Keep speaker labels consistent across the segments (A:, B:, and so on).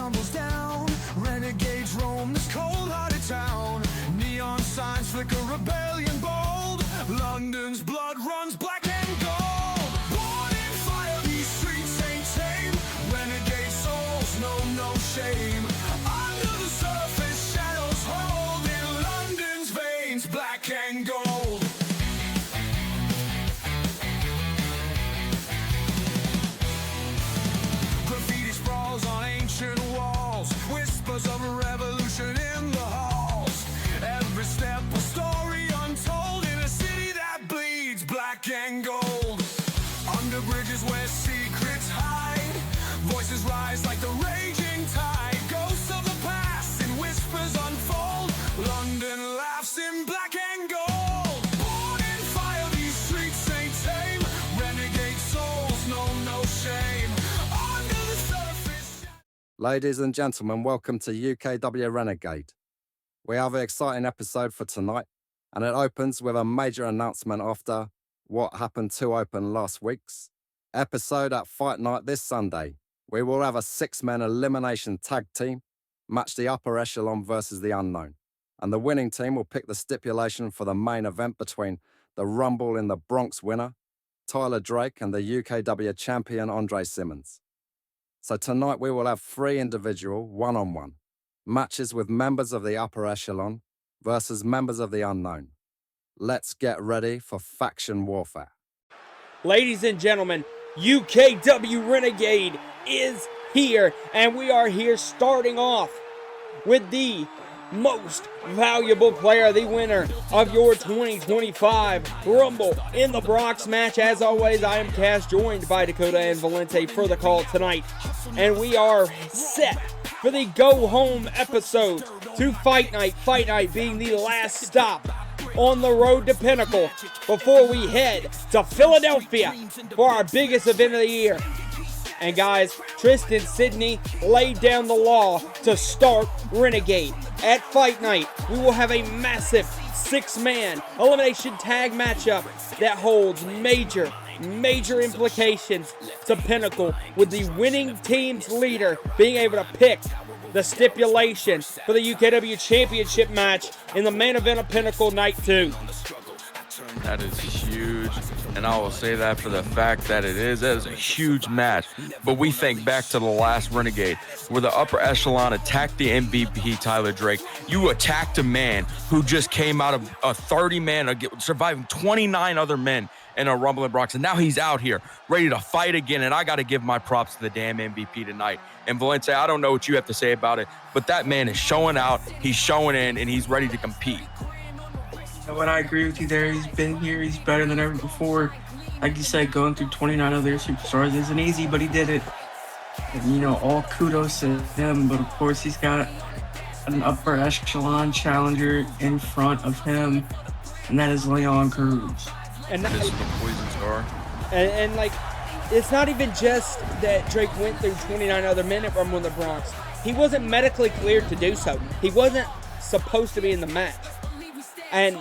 A: tumbles down. Renegades roam this cold-hearted town. Neon signs flicker, rebellion bold. London's blood runs black and gold. Born in fire, these streets ain't tame. Renegade souls know no shame. Under the surface, shadows hold. In London's veins, black and gold. Graffiti sprawls on ancient walls. Whispers of a revolution in the halls. Every step a story untold in a city that bleeds black and gold. Under bridges where secrets hide, voices rise like the raging tide. Ghosts of the past in whispers unfold. London laughs in black and gold. Born in fire, these streets ain't tame. Renegade souls know no shame. Under the surface.
B: Ladies and gentlemen, welcome to UKW Renegade. We have an exciting episode for tonight, and it opens with a major announcement after what happened to open last week's episode at Fight Night this Sunday. We will have a 6-man elimination tag team, match the upper echelon versus the unknown, and the winning team will pick the stipulation for the main event between the Rumble in the Bronx winner, Tyler Drake, and the UKW champion, Andre Simmons. So tonight we will have 3 individual one-on-one matches with members of the upper echelon versus members of the unknown. Let's get ready for faction warfare.
C: Ladies and gentlemen, UKW Renegade is here, and we are here starting off with the most valuable player, the winner of your 2025 Rumble in the Bronx match. As always, I am Cass, joined by Dakota and Valente for the call tonight, and we are set for the go-home episode to Fight Night being the last stop on the road to Pinnacle before we head to Philadelphia for our biggest event of the year. And guys, Tristan Sidney laid down the law to start Renegade. At Fight Night, we will have a massive 6-man elimination tag matchup that holds major implications to Pinnacle, with the winning team's leader being able to pick the stipulation for the UKW Championship match in the main event of Pinnacle Night 2.
D: That is huge, and I will say that for the fact that it is a huge match. But we think back to the last Renegade, where the upper echelon attacked the MVP, Tyler Drake. You attacked a man who just came out of a 30-man, surviving 29 other men in a Rumble in Bronx, and now he's out here ready to fight again. And I got to give my props to the damn MVP tonight. And Valente, I don't know what you have to say about it, but that man is showing out, he's showing in, and he's ready to compete.
E: What I agree with you there. He's been here. He's better than ever before. Like you said, going through 29 other superstars isn't easy, but he did it. And, all kudos to him. But, of course, he's got an upper echelon challenger in front of him, and that is Leon Cruz.
C: And
D: this is the Poison Star.
C: And it's not even just that Drake went through 29 other men at Rumble in the Bronx. He wasn't medically cleared to do so. He wasn't supposed to be in the match. And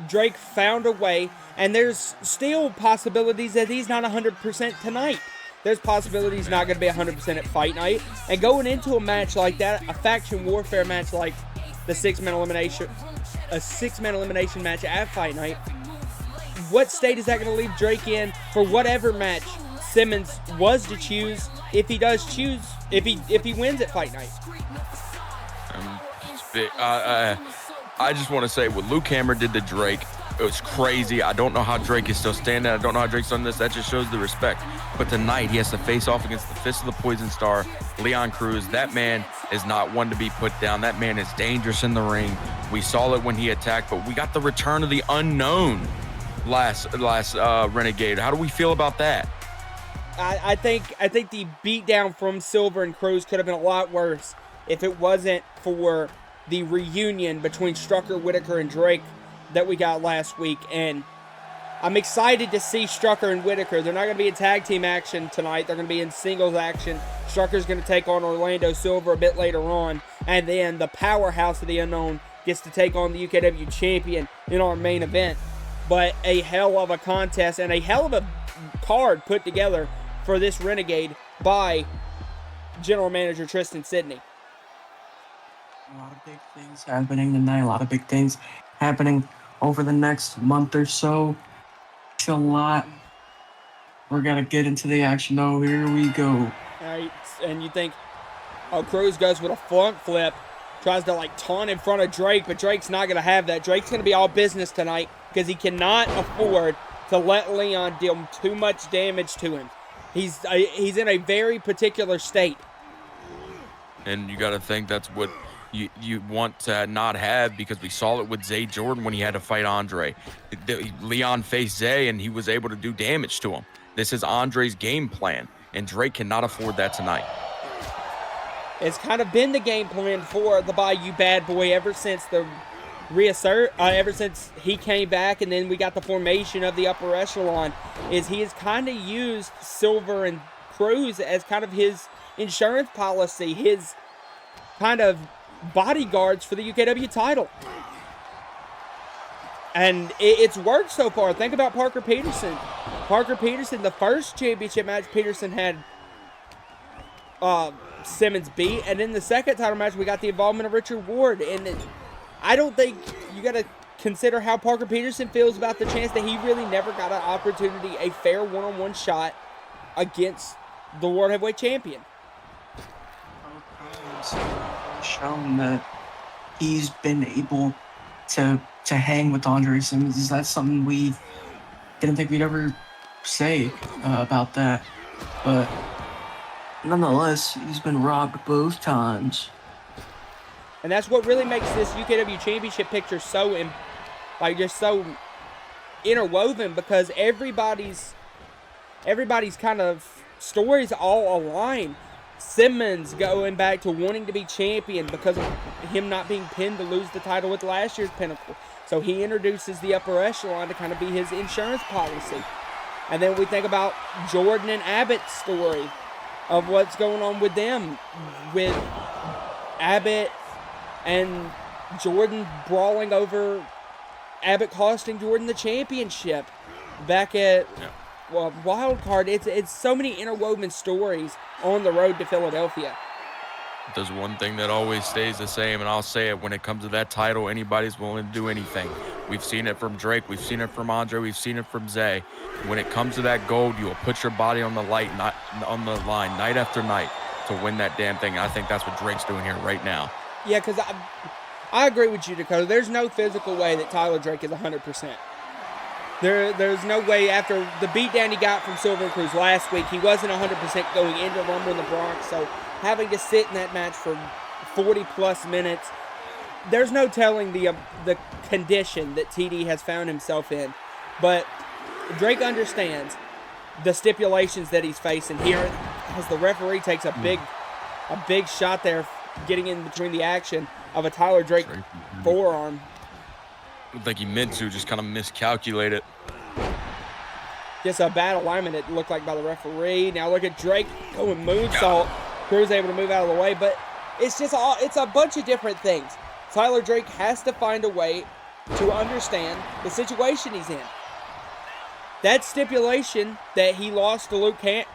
C: Drake found a way, and there's still possibilities that he's not 100% tonight. There's possibilities he's not going to be 100% at Fight Night. And going into a match like that, a faction warfare match like the 6-man elimination, a 6-man elimination match at Fight Night, what state is that going to leave Drake in for whatever match Simmons was to choose, if he does choose, if he wins at Fight Night?
D: I just want to say what Luke Hammer did to Drake, it was crazy. I don't know how Drake is still standing. I don't know how Drake's done this. That just shows the respect. But tonight, he has to face off against the Fist of the Poison Star, Leon Cruz. That man is not one to be put down. That man is dangerous in the ring. We saw it when he attacked, but we got the return of the unknown last Renegade. How do we feel about that?
C: I think the beatdown from Silver and Cruz could have been a lot worse if it wasn't for the reunion between Strucker, Whitaker, and Drake that we got last week. And I'm excited to see Strucker and Whitaker. They're not going to be in tag team action tonight. They're going to be in singles action. Strucker's going to take on Orlando Silver a bit later on. And then the powerhouse of the unknown gets to take on the UKW champion in our main event. But a hell of a contest and a hell of a card put together for this Renegade by General Manager Tristan Sidney.
E: A lot of big things happening tonight. A lot of big things happening over the next month or so. It's a lot. We're gonna get into the action though. Here we go.
C: All right, and you think, oh, Cruz goes with a front flip, tries to like taunt in front of Drake, but Drake's not gonna have that. Drake's gonna be all business tonight because he cannot afford to let Leon deal too much damage to him. He's in a very particular state.
D: And you got to think that's what you want to not have, because we saw it with Zay Jordan when he had to fight Andre. Leon faced Zay and he was able to do damage to him. This is Andre's game plan, and Drake cannot afford that tonight.
C: It's kind of been the game plan for the Bayou Bad Boy ever since ever since he came back, and then we got the formation of the upper echelon. Is he has kind of used Silver and Cruz as kind of his insurance policy, his kind of bodyguards for the UKW title. And it's worked so far. Think about Parker Peterson. Parker Peterson, the first championship match, Peterson had Simmons beat. And in the second title match, we got the involvement of Richard Ward. And I don't think you got to consider how Parker Peterson feels about the chance that he really never got an opportunity, a fair one-on-one shot against the World Heavyweight Champion.
E: Shown that he's been able to hang with Andre Simmons. Is that something we didn't think we'd ever say about that? But nonetheless, he's been robbed both times.
C: And that's what really makes this UKW Championship picture so, just so interwoven, because everybody's kind of stories all align. Simmons going back to wanting to be champion because of him not being pinned to lose the title with last year's Pinnacle. So he introduces the upper echelon to kind of be his insurance policy. And then we think about Jordan and Abbott's story of what's going on with them, with Abbott and Jordan brawling over Abbott costing Jordan the championship back at Wild Card. It's so many interwoven stories on the road to Philadelphia.
D: There's one thing that always stays the same, and I'll say it: when it comes to that title, anybody's willing to do anything. We've seen it from Drake, we've seen it from Andre, we've seen it from Zay. When it comes to that gold, you will put your body on the line night after night to win that damn thing. And I think that's what Drake's doing here right now.
C: Yeah, because I agree with you, Dakota. There's no physical way that Tyler Drake is 100%. There's no way after the beatdown he got from Silver and Cruz last week, he wasn't 100% going into Rumble in the Bronx. So having to sit in that match for 40-plus minutes, there's no telling the condition that TD has found himself in. But Drake understands the stipulations that he's facing here as the referee takes a big shot there, getting in between the action of a Tyler Drake forearm.
D: Looked like he meant to, just kind of miscalculate it.
C: Just a bad alignment, it looked like, by the referee. Now look at Drake going moonsault. Cruz able to move out of the way, but it's a bunch of different things. Tyler Drake has to find a way to understand the situation he's in. That stipulation that he lost to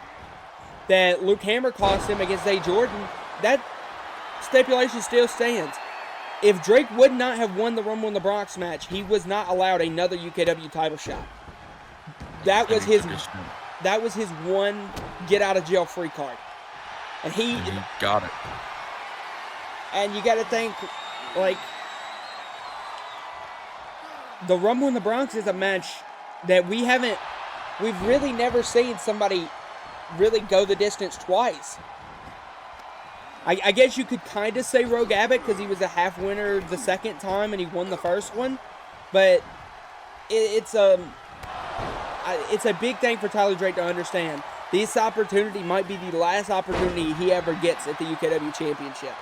C: that Luke Hammer cost him against Zay Jordan, that stipulation still stands. If Drake would not have won the Rumble in the Bronx match, he was not allowed another UKW title shot. That was his one get out of jail free card. And he
D: got it.
C: And you got to think, like, the Rumble in the Bronx is a match that we've really never seen somebody really go the distance twice. I guess you could kind of say Rogue Abbott because he was a half winner the second time and he won the first one. But it's a big thing for Tyler Drake to understand. This opportunity might be the last opportunity he ever gets at the UKW Championship.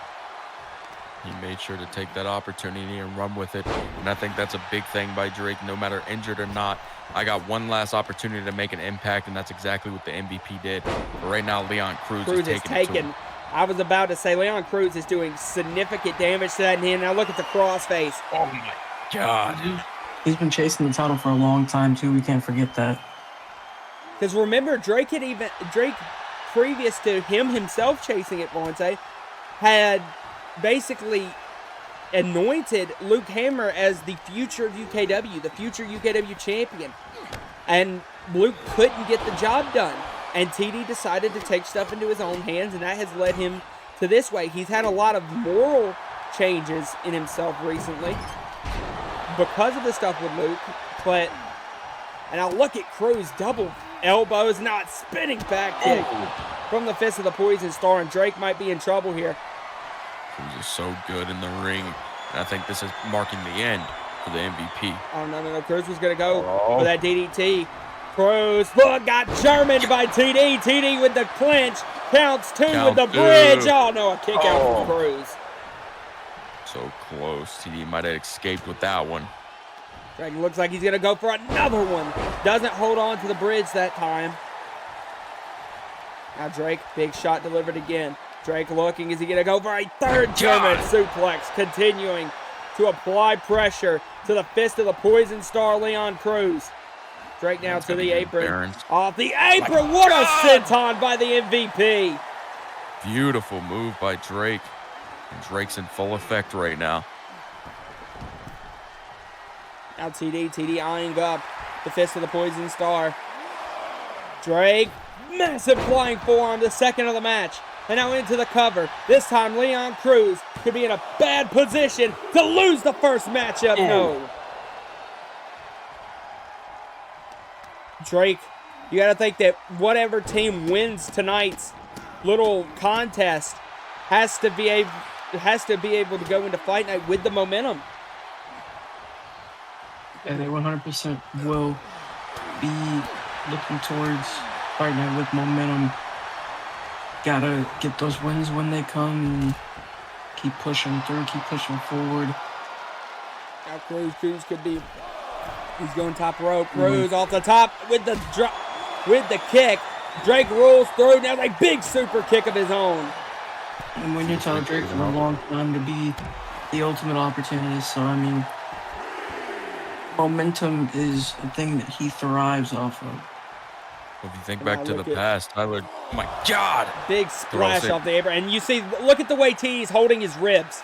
D: He made sure to take that opportunity and run with it. And I think that's a big thing by Drake, no matter injured or not. I got one last opportunity to make an impact, and that's exactly what the MVP did. But right now, Leon Cruz is taking it to him.
C: I was about to say, Leon Cruz is doing significant damage to that hand. Now look at the crossface.
D: Oh, my God.
E: He's been chasing the title for a long time, too. We can't forget that.
C: Because remember, Drake previous to him himself chasing it, Valente, had basically anointed Luke Hammer as the future of UKW, the future UKW champion. And Luke couldn't get the job done. And TD decided to take stuff into his own hands, and that has led him to this way. He's had a lot of moral changes in himself recently because of the stuff with Luke. But, and now look at Cruz, double elbows, not spinning back kick from the fist of the Poison Star, and Drake might be in trouble here.
D: Cruz is so good in the ring, and I think this is marking the end for the MVP.
C: Oh, no. Cruz was going to go for that DDT. Cruz, look, got Germaned by TD. TD with the clinch. Counts two with the bridge. Oh, no, a kick out from Cruz.
D: So close. TD might have escaped with that one.
C: Drake looks like he's going to go for another one. Doesn't hold on to the bridge that time. Now Drake, big shot delivered again. Drake looking, is he going to go for a third German suplex, continuing to apply pressure to the fist of the Poison Star, Leon Cruz. Drake now to the apron. Off the apron, what a senton by the MVP.
D: Beautiful move by Drake. And Drake's in full effect right now.
C: Now TD eyeing up the fist of the Poison Star. Drake, massive flying forearm, the second of the match. And now into the cover. This time Leon Cruz could be in a bad position to lose the first matchup. No. Drake, you got to think that whatever team wins tonight's little contest has to be able to go into Fight Night with the momentum.
E: Yeah, they 100% will be looking towards Fight Night with momentum. Gotta get those wins when they come and keep pushing through, keep pushing forward.
C: Now Cruz could be, he's going top rope. Cruz off the top with the drop, with the kick. Drake rolls through, now a big super kick of his own.
E: And when you're telling Drake for a long time to be the ultimate opportunity, so I mean, momentum is a thing that he thrives off of.
D: If you think back to the past, Tyler, oh my God!
C: Big splash off the apron. And you see, look at the way TD's holding his ribs.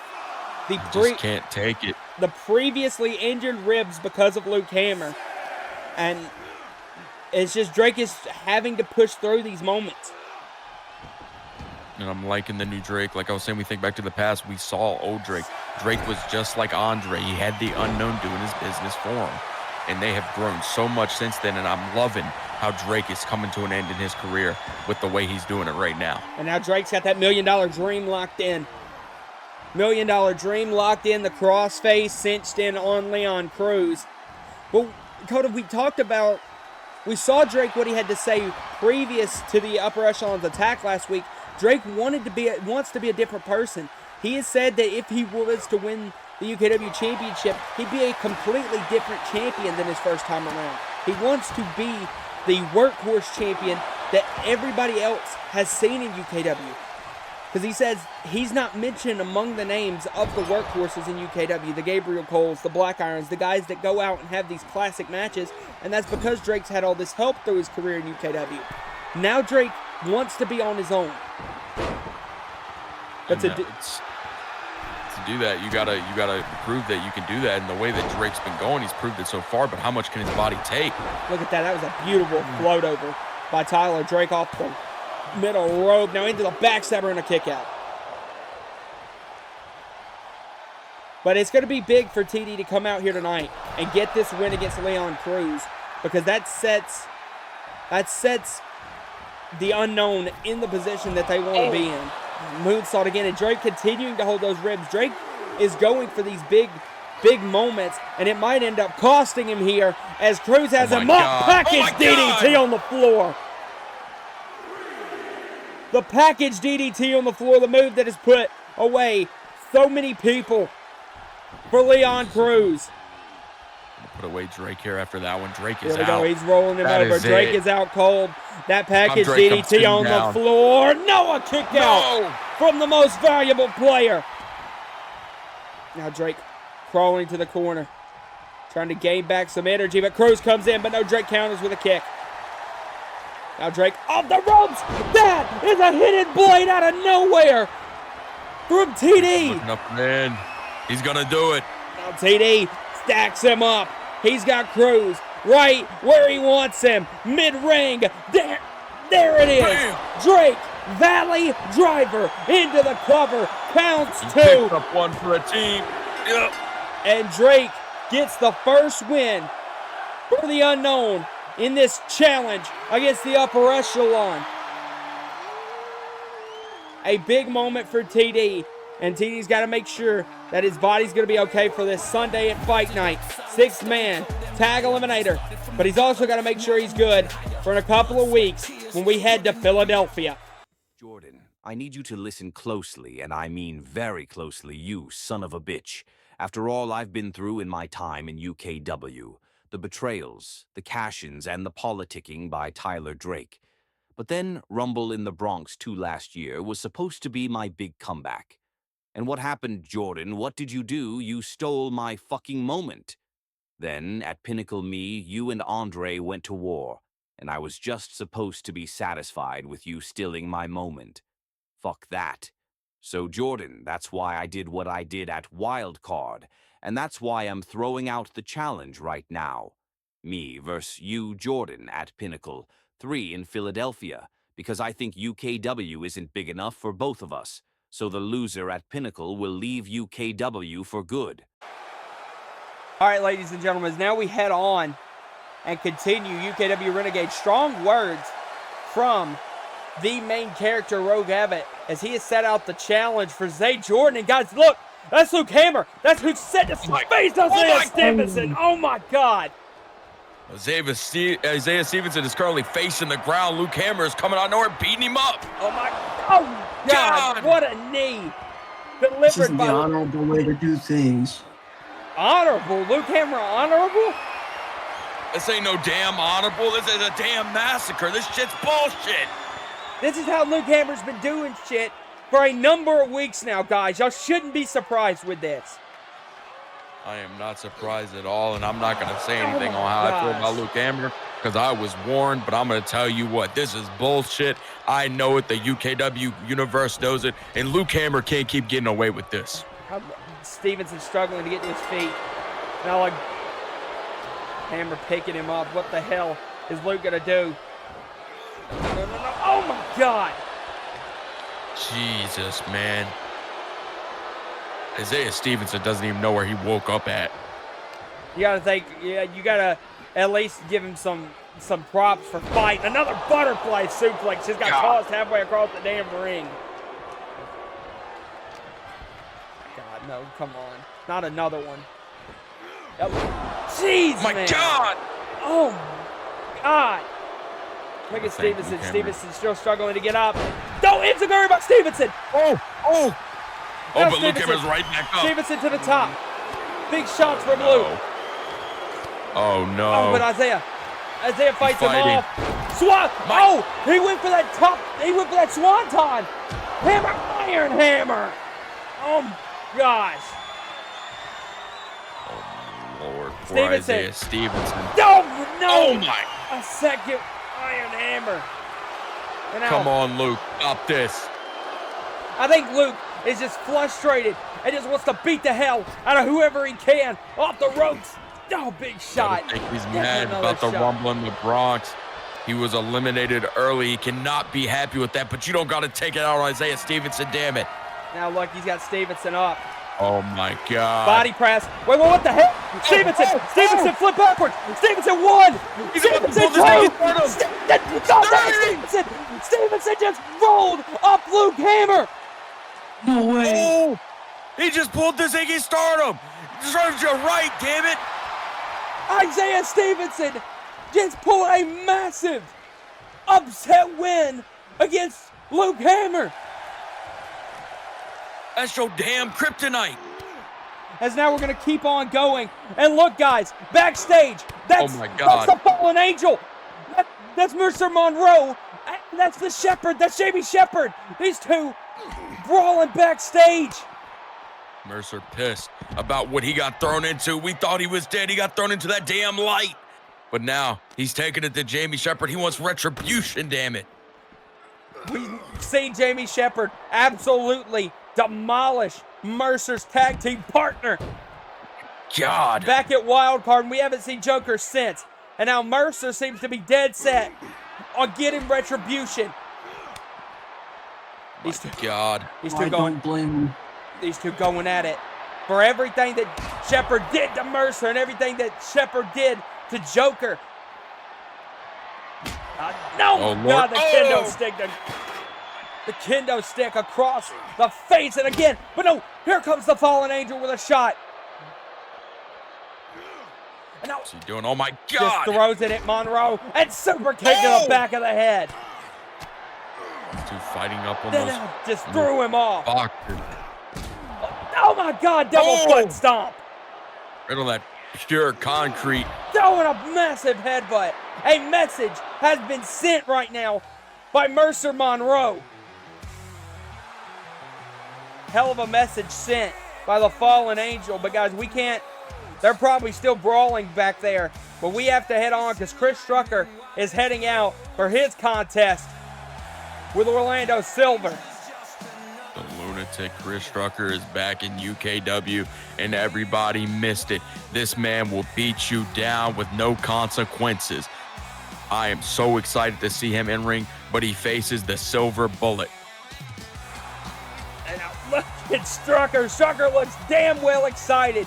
D: Just can't take it.
C: The previously injured ribs because of Luke Hammer. And it's just Drake is having to push through these moments.
D: And I'm liking the new Drake. Like I was saying, we think back to the past, we saw old Drake. Drake was just like Andre. He had the unknown doing his business for him. And they have grown so much since then, and I'm loving how Drake is coming to an end in his career with the way he's doing it right now.
C: And now Drake's got that $1 million dream locked in. $1 million dream locked in, the crossface cinched in on Leon Cruz. Well, Dakota, we saw Drake, what he had to say previous to the upper echelon's attack last week. Drake wants to be a different person. He has said that if he was to win the UKW championship, he'd be a completely different champion than his first time around. He wants to be the workhorse champion that everybody else has seen in UKW. Because he says he's not mentioned among the names of the workhorses in UKW, the Gabriel Coles, the Black Irons, the guys that go out and have these classic matches, and that's because Drake's had all this help through his career in UKW. Now Drake wants to be on his own. But to
D: do that, you gotta prove that you can do that. And the way that Drake's been going, he's proved it so far. But how much can his body take?
C: Look at that. That was a beautiful float over by Tyler. Drake off the middle rope. Now into the backstabber and a kick out. But it's going to be big for TD to come out here tonight and get this win against Leon Cruz, because that sets the unknown in the position that they want to be in. Moonsault again, and Drake continuing to hold those ribs. Drake is going for these big moments, and it might end up costing him here as Cruz has him up. Package DDT on the floor. The package DDT on the floor, the move that has put away so many people for Leon Cruz.
D: Put away Drake here after that one. Drake is
C: Here we
D: out.
C: go. He's rolling him over. Drake is out cold. That package
D: Drake
C: DDT on the floor. No, a kick out from the most valuable player. Now Drake crawling to the corner, trying to gain back some energy, but Cruz comes in, but no, Drake counters with a kick. Now Drake off the ropes. That is a hidden blade out of nowhere from TD.
D: Looking up and in. He's going to do it.
C: Now TD stacks him up. He's got Cruz right where he wants him. Mid-ring. There it is.
D: Bam.
C: Drake, Valley Driver into the cover. Counts
D: He
C: two.
D: picked up one for the team. Yep.
C: And Drake gets the first win for the unknown in this challenge against the upper echelon. A big moment for TD, and TD's got to make sure that his body's going to be okay for this Sunday at Fight Night. 6-man tag eliminator, but he's also got to make sure he's good for in a couple of weeks when we head to Philadelphia.
F: Jordan, I need you to listen closely, and I mean very closely, you son of a bitch. After all I've been through in my time in UKW, the betrayals, the cash-ins, and the politicking by Tyler Drake. But then Rumble in the Bronx 2 last year was supposed to be my big comeback. And what happened, Jordan? What did you do? You stole my fucking moment. Then, at Pinnacle Me, you and Andre went to war, and I was just supposed to be satisfied with you stealing my moment. Fuck that. So, Jordan, that's why I did what I did at Wildcard, and that's why I'm throwing out the challenge right now. Me versus you, Jordan, at Pinnacle 3 in Philadelphia, because I think UKW isn't big enough for both of us, so the loser at Pinnacle will leave UKW for good.
C: All right, ladies and gentlemen, now we head on and continue UKW Renegade. Strong words from the main character, Rogue Abbott, as he has set out the challenge for Zay Jordan. And guys, look, that's Luke Hammer. That's who set his face on Isaiah Stevenson. Oh my God.
D: Isaiah Stevenson is currently facing the ground. Luke Hammer is coming out of nowhere, beating him up.
C: Oh God, what a knee.
E: This
C: Delivered
E: isn't the
C: by
E: honorable way to do things.
C: honorable. Luke Hammer honorable?
D: This ain't no damn honorable. This is a damn massacre. This shit's bullshit.
C: This is how Luke Hammer's been doing shit for a number of weeks now, guys. Y'all shouldn't be surprised with this.
D: I am not surprised at all, and I'm not going to say anything on how I feel about Luke Hammer because I was warned, but I'm going to tell you what, this is bullshit. I know it. The UKW universe knows it, and Luke Hammer can't keep getting away with this.
C: Stevenson's struggling to get to his feet. Now, like, Hammer picking him up. What the hell is Luke going to do? No. Oh, my God.
D: Jesus, man. Isaiah Stevenson doesn't even know where he woke up at.
C: You got to think, yeah, you got to at least give him some props for fighting. Another butterfly suplex just got tossed halfway across the damn ring. God, no, come on. Not another one. Jeez,
D: My
C: man.
D: God!
C: Oh, my God. Look at Stevenson. Stevenson's still struggling to get up. No, Enziguri by Stevenson.
D: Oh, but Luke Hammer's right back up.
C: Stevenson to the top. Big shots from Luke.
D: Oh, no.
C: Oh, but Isaiah fights him off. Swan. Oh, he went for that top. He went for that swanton. Hammer, iron hammer. Oh, gosh.
D: Oh, Lord. Poor
C: Stevenson.
D: Isaiah Stevenson.
C: No.
D: Oh, my.
C: A second iron hammer. And now,
D: Come on, Luke. Stop this.
C: I think Luke is just frustrated and just wants to beat the hell out of whoever he can off the ropes. Oh, big shot.
D: I think he's mad about the Rumble in the Bronx. He was eliminated early. He cannot be happy with that, but you don't got to take it out on Isaiah Stevenson, damn it.
C: Now look, he's got Stevenson up.
D: Oh, my God.
C: Body press. Wait, what the hell? Stevenson! Stevenson flip backwards! Stevenson won!
D: He's about to
C: Stevenson
D: pull
C: two! Stevenson just rolled up Luke Hammer!
E: No way.
D: Oh, he just pulled this Iggy Stardom. Serves you right, damn it.
C: Isaiah Stevenson just pulled a massive upset win against Luke Hammer.
D: That's your damn kryptonite.
C: As now we're going to keep on going. And look, guys, backstage, that's,
D: Oh my God.
C: that's the Fallen Angel. That's Mercer Monroe. That's the Shepherd. That's Jamie Shepherd. These two brawling backstage.
D: Mercer pissed about what he got thrown into. We thought he was dead. He got thrown into that damn light. But now he's taking it to Jamie Shepard. He wants retribution, damn it.
C: We've seen Jamie Shepard absolutely demolish Mercer's tag team partner
D: God.
C: back at Wildcard, and we haven't seen Joker since. And now Mercer seems to be dead set on getting retribution. These two,
D: God.
C: these
E: I
C: two going,
E: don't blame him.
C: these two going at it for everything that Shepard did to Mercer and everything that Shepard did to Joker. No,
D: Oh, Lord.
C: God, the kendo
D: Oh!
C: stick. The kendo stick across the face, and again, but no, here comes the Fallen Angel with a shot. And now,
D: What's he doing? Oh, my
C: just
D: God.
C: throws it at Monroe, and super kick to
D: Oh!
C: the back of the head.
D: These two fighting up on
C: Then
D: those
C: just threw him off.
D: boxers.
C: Oh my God, double
D: Oh!
C: foot stomp.
D: Right on that pure concrete.
C: Throwing a massive headbutt. A message has been sent right now by Mercer Monroe. Hell of a message sent by the Fallen Angel, but guys, we can't, they're probably still brawling back there, but we have to head on because Chris Strucker is heading out for his contest with Orlando Silver.
D: The lunatic Chris Strucker is back in UKW, and everybody missed it. This man will beat you down with no consequences. I am so excited to see him in ring, but he faces the Silver Bullet.
C: And now look at Strucker. Strucker looks damn well excited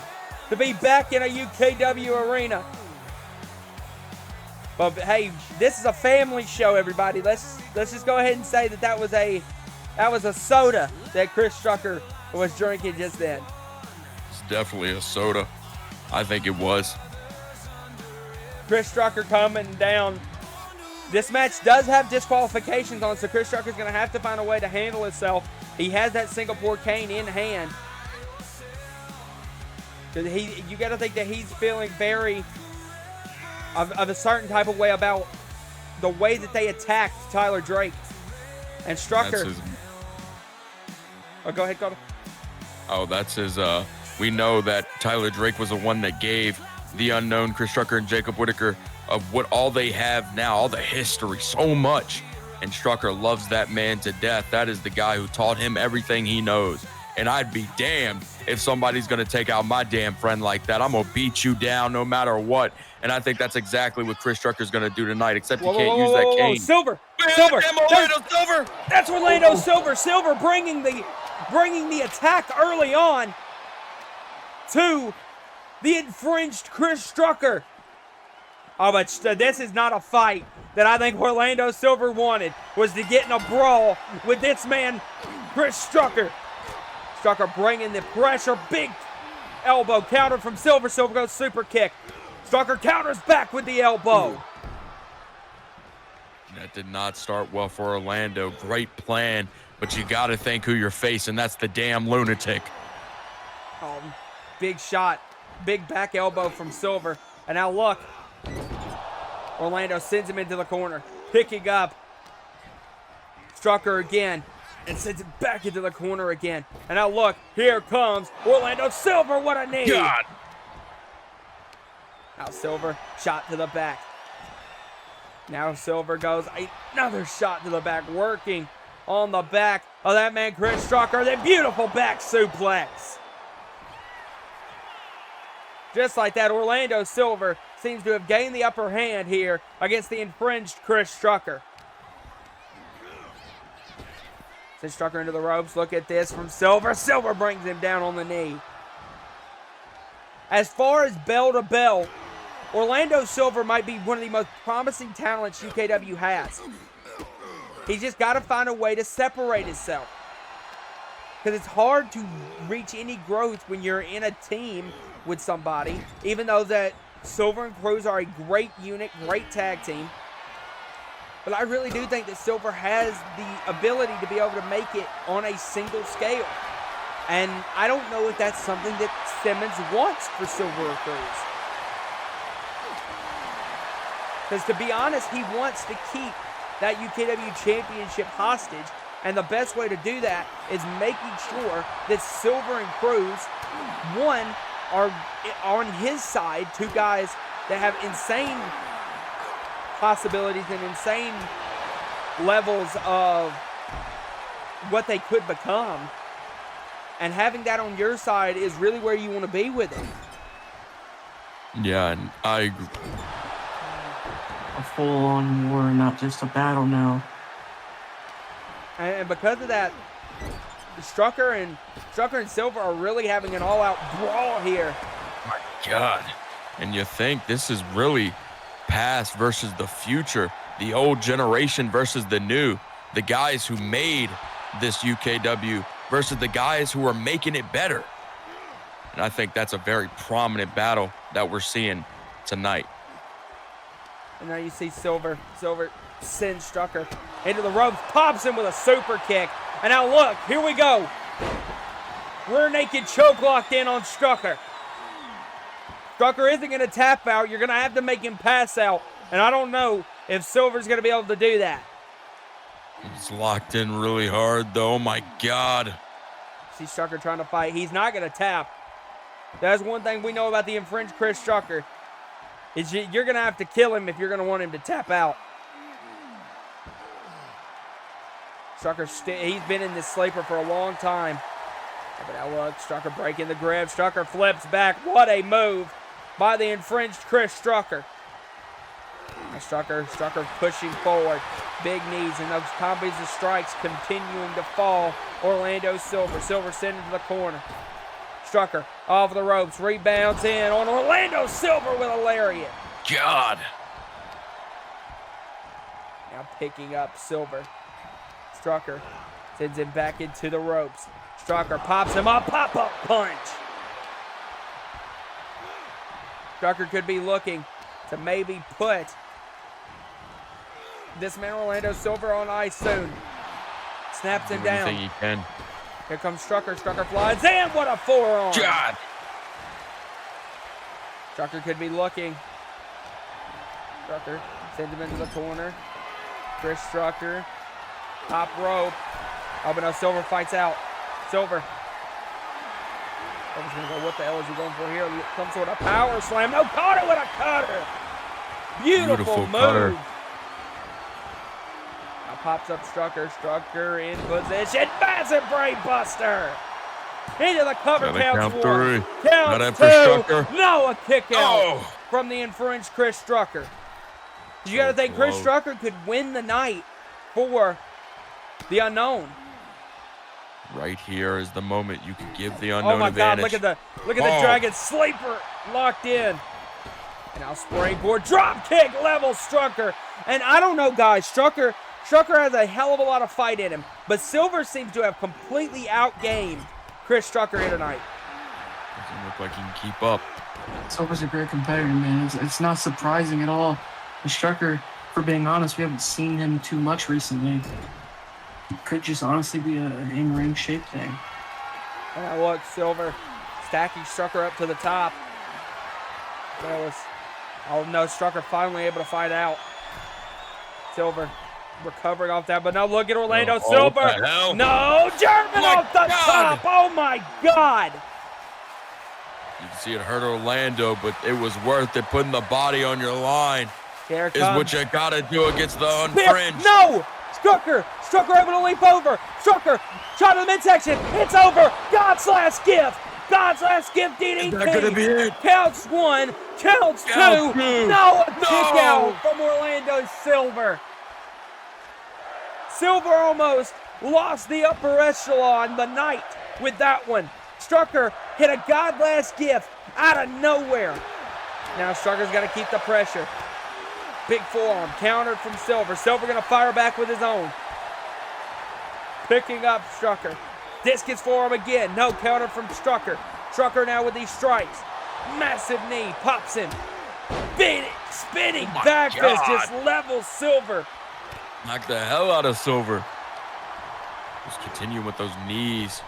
C: to be back in a UKW arena. But hey, this is a family show, everybody. Let's just go ahead and say that was a soda that Chris Strucker was drinking just then.
D: It's definitely a soda. I think it was.
C: Chris Strucker coming down. This match does have disqualifications on, so Chris Strucker's going to have to find a way to handle himself. He has that Singapore cane in hand. You got to think that he's feeling very of a certain type of way about the way that they attacked Tyler Drake. And Strucker. Oh, go ahead, Cody.
D: Oh, that's his. We know that Tyler Drake was the one that gave the unknown Chris Strucker and Jacob Whitaker of what all they have now, all the history, so much. And Strucker loves that man to death. That is the guy who taught him everything he knows. And I'd be damned if somebody's going to take out my damn friend like that. I'm going to beat you down no matter what. And I think that's exactly what Chris Strucker's going to do tonight, except he can't use that cane.
C: Silver.
D: Silver. Silver.
C: That's Orlando Silver. Silver bringing the attack early on to the infringed Chris Strucker. Oh, but this is not a fight that I think Orlando Silver wanted, was to get in a brawl with this man, Chris Strucker. Strucker bringing the pressure, big elbow counter from Silver. Silver goes super kick. Strucker counters back with the elbow.
D: That did not start well for Orlando. Great plan, but you got to think who you're facing. That's the damn lunatic.
C: Big shot, big back elbow from Silver. And now look, Orlando sends him into the corner, picking up Strucker again, and sends it back into the corner again. And now look, here comes Orlando Silver. What a knee.
D: God.
C: Now Silver, shot to the back. Now Silver goes another shot to the back, working on the back of that man, Chris Strucker. Then beautiful back suplex. Just like that, Orlando Silver seems to have gained the upper hand here against the infringed Chris Strucker. Sends Strucker into the ropes. Look at this from Silver. Silver brings him down on the knee. As far as bell to bell, Orlando Silver might be one of the most promising talents UKW has. He's just got to find a way to separate himself. Because it's hard to reach any growth when you're in a team with somebody, even though that Silver and Cruz are a great unit, great tag team. But I really do think that Silver has the ability to be able to make it on a single scale. And I don't know if that's something that Simmons wants for Silver or Cruz. Because to be honest, he wants to keep that UKW championship hostage. And the best way to do that is making sure that Silver and Cruz, one, are on his side, two guys that have insane possibilities and insane levels of what they could become. And having that on your side is really where you want to be with it.
D: Yeah, and I agree.
E: A full-on war, not just a battle now.
C: And because of that, Strucker and Silver are really having an all-out brawl here.
D: My God. And you think this is really past versus the future, the old generation versus the new, the guys who made this UKW versus the guys who are making it better. And I think that's a very prominent battle that we're seeing tonight.
C: And now you see Silver sends Strucker into the ropes, pops him with a super kick. And now look, here we go. Rear naked choke locked in on Strucker. Strucker isn't going to tap out. You're going to have to make him pass out. And I don't know if Silver's going to be able to do that.
D: He's locked in really hard, though. Oh, my God.
C: See Strucker trying to fight. He's not going to tap. That's one thing we know about the infringed Chris Strucker. Is you're going to have to kill him if you're going to want him to tap out. Strucker, he's been in this sleeper for a long time. But now look, Strucker breaking the grip. Strucker flips back. What a move by the infringed Chris Strucker. Now Strucker pushing forward. Big knees and those combos of strikes continuing to fall. Orlando Silver. Silver sent into the corner. Strucker off the ropes. Rebounds in on Orlando Silver with a lariat.
D: God.
C: Now picking up Silver. Strucker sends him back into the ropes. Strucker pops him up. Pop-up punch. Strucker could be looking to maybe put this man Orlando Silver on ice soon. Snaps him down.
D: Anything he can.
C: Here comes Strucker. Strucker flies in. What a forearm.
D: God.
C: Strucker could be looking. Strucker sends him into the corner. Chris Strucker. Top rope. Oh, but no, Silver fights out. Silver. Silver's going to go, what the hell is he going for here? Some sort of power slam. No, caught it with a cutter. Beautiful move.
D: Cutter.
C: Now pops up Strucker. Strucker in position. Massive brain buster. Into the cover. Counts
D: count three.
C: Counts
D: Not
C: two.
D: Strucker.
C: No, a kick out
D: Oh.
C: from the infringed Chris Strucker. You got to think Chris Strucker could win the night for the unknown.
D: Right here is the moment you can give the unknown
C: Oh my
D: advantage.
C: God! Look at the Dragon Sleeper locked in. And now springboard drop kick level Strucker. And I don't know, guys. Strucker has a hell of a lot of fight in him, but Silver seems to have completely outgamed Chris Strucker here tonight.
D: Doesn't look like he can keep up.
E: Silver's a great competitor, man. It's not surprising at all. The Strucker, for being honest, we haven't seen him too much recently. It could just honestly be an in-ring shape thing.
C: And look, Silver stacking Strucker up to the top. Oh no, Strucker finally able to fight out. Silver recovering off that, but now look at Orlando Silver.
D: What the hell?
C: No, German
D: My
C: off the
D: God.
C: top. Oh my God.
D: You can see it hurt Orlando, but it was worth it. Putting the body on your line
C: Here
D: is
C: comes
D: what you got to do against the
C: Spear.
D: unfringed.
C: No! Strucker able to leap over. Strucker shot to the midsection. It's over. God's last gift. God's last gift DDT.
D: Is that gonna be it?
C: Counts one. Counts two.
D: Count two.
C: No, a
D: No.
C: kick out from Orlando Silver. Silver almost lost the upper echelon the night with that one. Strucker hit a God last gift out of nowhere. Now Strucker's got to keep the pressure. Big forearm, countered from Silver. Silver gonna fire back with his own. Picking up Strucker. Discus forearm again. No, counter from Strucker. Strucker now with these strikes. Massive knee, pops him. Spinning back fist, just levels Silver.
D: Knock the hell out of Silver. Just continue with those knees.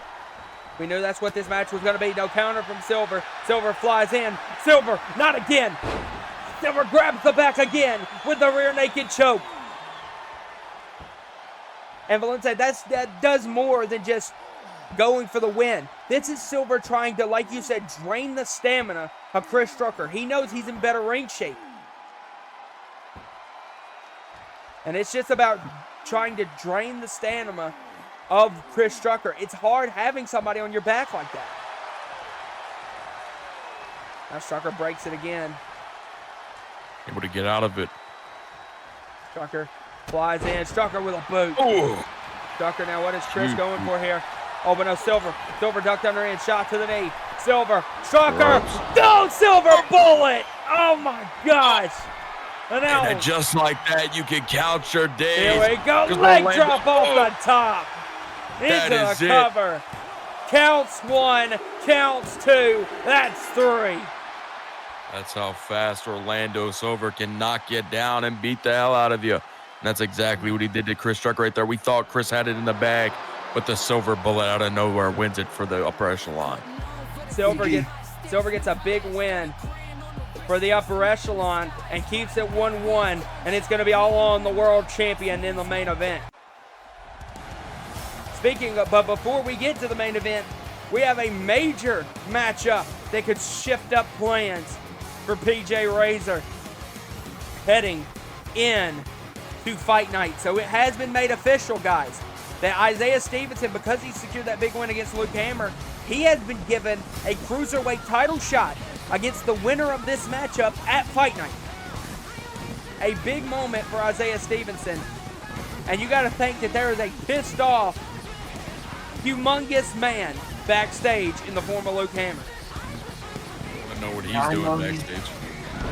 C: We knew that's what this match was gonna be. No counter from Silver. Silver flies in. Silver, not again. Silver grabs the back again with the rear naked choke. And Valente, that does more than just going for the win. This is Silver trying to, like you said, drain the stamina of Chris Strucker. He knows he's in better ring shape. And it's just about trying to drain the stamina of Chris Strucker. It's hard having somebody on your back like that. Now Strucker breaks it again.
D: Able to get out of it.
C: Strucker flies in. Strucker with a boot.
D: Oh,
C: Strucker now, what is Chris going for here? Oh, but no, Silver. Silver ducked under in, shot to the knee. Silver, Strucker, go Silver, bullet! Oh my gosh! And now,
D: and just like that, you can count your days.
C: here we go, leg drop off the top.
D: That
C: Into
D: is
C: the
D: it.
C: cover. Counts 1, counts 2, that's 3.
D: That's how fast Orlando Silver can knock you down and beat the hell out of you. And that's exactly what he did to Chris Strucker right there. We thought Chris had it in the bag, but the Silver bullet out of nowhere wins it for the upper echelon.
C: Silver gets a big win for the upper echelon and keeps it 1-1, and it's going to be all on the world champion in the main event. Speaking of, but before we get to the main event, we have a major matchup that could shift up plans for PJ Razor heading in to Fight Night. So it has been made official, guys, that Isaiah Stevenson, because he secured that big win against Luke Hammer, he has been given a cruiserweight title shot against the winner of this matchup at Fight Night. A big moment for Isaiah Stevenson. And you got to think that there is a pissed off, humongous man backstage in the form of Luke Hammer.
D: I know what he's
E: I know
D: doing backstage.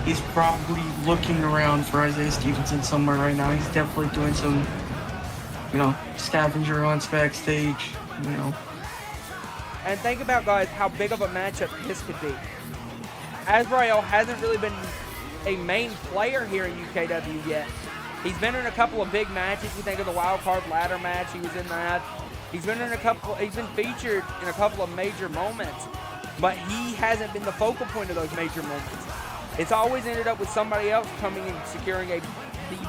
E: He's probably looking around for Isaiah Stevenson somewhere right now. He's definitely doing some, scavenger hunts backstage,
C: And think about, guys, how big of a matchup this could be. Azrael hasn't really been a main player here in UKW yet. He's been in a couple of big matches. You think of the wild card ladder match, he was in that. He's been featured in a couple of major moments, but he hasn't been the focal point of those major moments. It's always ended up with somebody else coming and securing the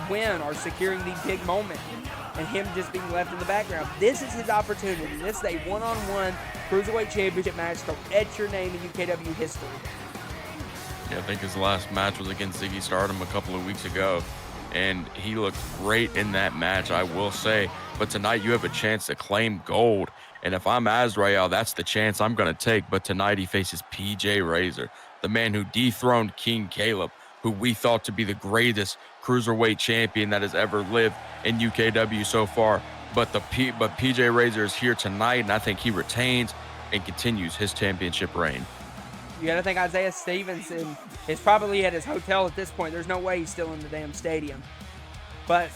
C: win or securing the big moment, and him just being left in the background. This is his opportunity. This is a one-on-one Cruiserweight Championship match to etch your name in UKW history.
D: Yeah, I think his last match was against Ziggy Stardom a couple of weeks ago, and he looked great in that match, I will say. But tonight you have a chance to claim gold, and if I'm Azrael, that's the chance I'm going to take. But tonight he faces PJ Razor, the man who dethroned King Caleb, who we thought to be the greatest cruiserweight champion that has ever lived in UKW so far. But PJ Razor is here tonight, and I think he retains and continues his championship reign.
C: You got to think Isaiah Stevenson is probably at his hotel at this point. There's no way he's still in the damn stadium. But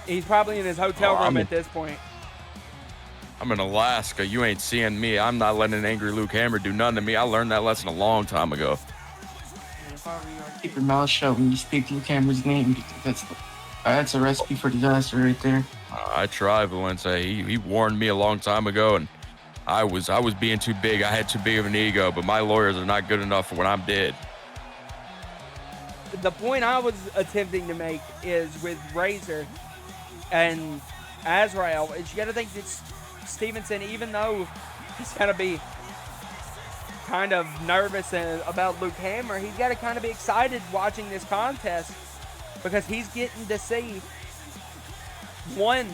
C: he's probably in his hotel room at this point.
D: I'm in Alaska. You ain't seeing me. I'm not letting an angry Luke Hammer do nothing to me. I learned that lesson a long time ago.
E: Keep your mouth shut when you speak Luke Hammer's name. That's a recipe for disaster right there.
D: I tried, Valente. He warned me a long time ago, and I was being too big. I had too big of an ego, but my lawyers are not good enough for when I'm dead.
C: The point I was attempting to make is with Razor and Azrael is you got to think that Stevenson, even though he's got to be kind of nervous about Luke Hammer, he's got to kind of be excited watching this contest because he's getting to see one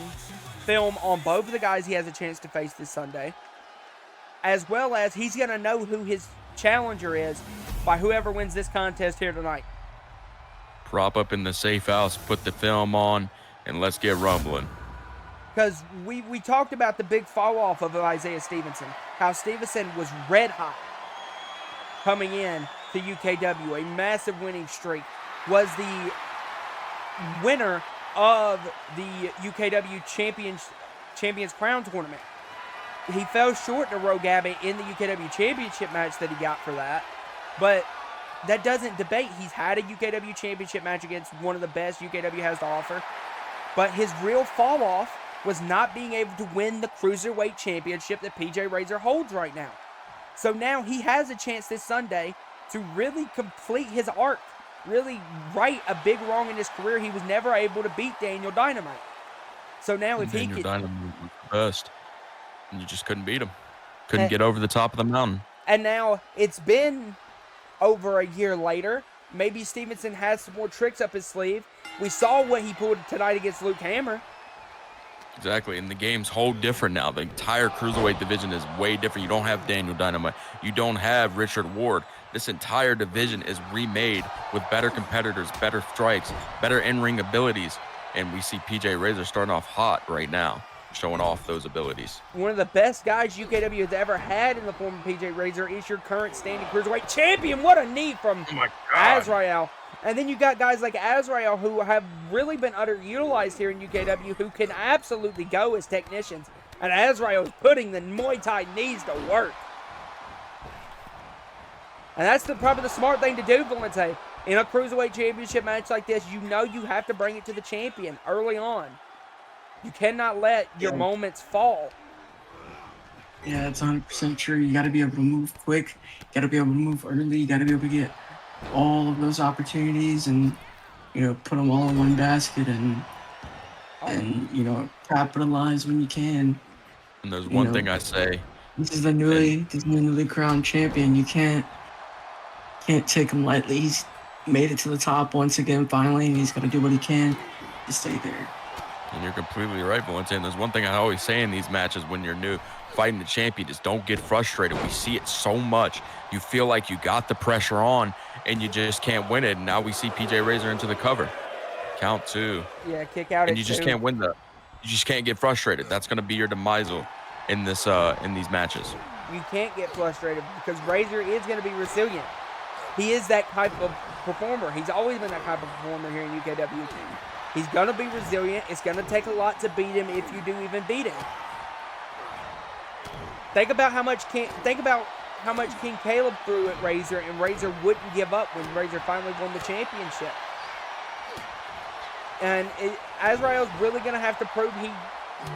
C: film on both of the guys he has a chance to face this Sunday, as well as he's going to know who his challenger is by whoever wins this contest here tonight.
D: Prop up in the safe house, put the film on, and let's get rumbling.
C: Because we talked about the big fall off of Isaiah Stevenson, how Stevenson was red hot coming in to UKW, a massive winning streak, was the winner of the UKW Champions Crown Tournament. He fell short to Rogabe in the UKW Championship match that he got for that, but that doesn't debate. He's had a UKW Championship match against one of the best UKW has to offer, but his real fall off was not being able to win the Cruiserweight Championship that PJ Razor holds right now. So now he has a chance this Sunday to really complete his arc, really right a big wrong in his career. He was never able to beat Daniel Dynamite. So now if he could...
D: Dynamite was the best, and you just couldn't beat him. Couldn't get over the top of the mountain.
C: And now it's been over a year later. Maybe Stevenson has some more tricks up his sleeve. We saw what he pulled tonight against Luke Hammer.
D: Exactly, and the game's whole different now. The entire cruiserweight division is way different. You don't have Daniel Dynamite. You don't have Richard Ward. This entire division is remade with better competitors, better strikes, better in-ring abilities. And we see PJ Razor starting off hot right now, showing off those abilities.
C: One of the best guys UKW has ever had in the form of PJ Razor is your current standing cruiserweight champion. What a knee from Azrael. And then you got guys like Azrael who have really been underutilized here in UKW who can absolutely go as technicians. And Azrael's putting the Muay Thai knees to work. And that's probably the smart thing to do, Valente. In a cruiserweight championship match like this, you know you have to bring it to the champion early on. You cannot let your moments fall.
E: Yeah, it's 100% true. You got to be able to move quick. You got to be able to move early. You got to be able to get all of those opportunities and, you know, put them all in one basket and you know, capitalize when you can.
D: And there's one thing I say.
E: This is the newly crowned champion. You can't take him lightly. He's made it to the top once again, finally, and he's got to do what he can to stay there.
D: And you're completely right, Valente. And there's one thing I always say in these matches when you're new, fighting the champion, is don't get frustrated. We see it so much. You feel like you got the pressure on, and you just can't win it. And now we see PJ Razor into the cover. Count 2.
C: Yeah, kick out.
D: And you just can't win that. You just can't get frustrated. That's going to be your demisal in this in these matches.
C: You can't get frustrated because Razor is going to be resilient. He is that type of performer. He's always been that type of performer here in UKW. He's going to be resilient. It's going to take a lot to beat him if you do even beat him. Think about how much King Caleb threw at Razor, and Razor wouldn't give up when Razor finally won the championship. And Azrael's really going to have to prove he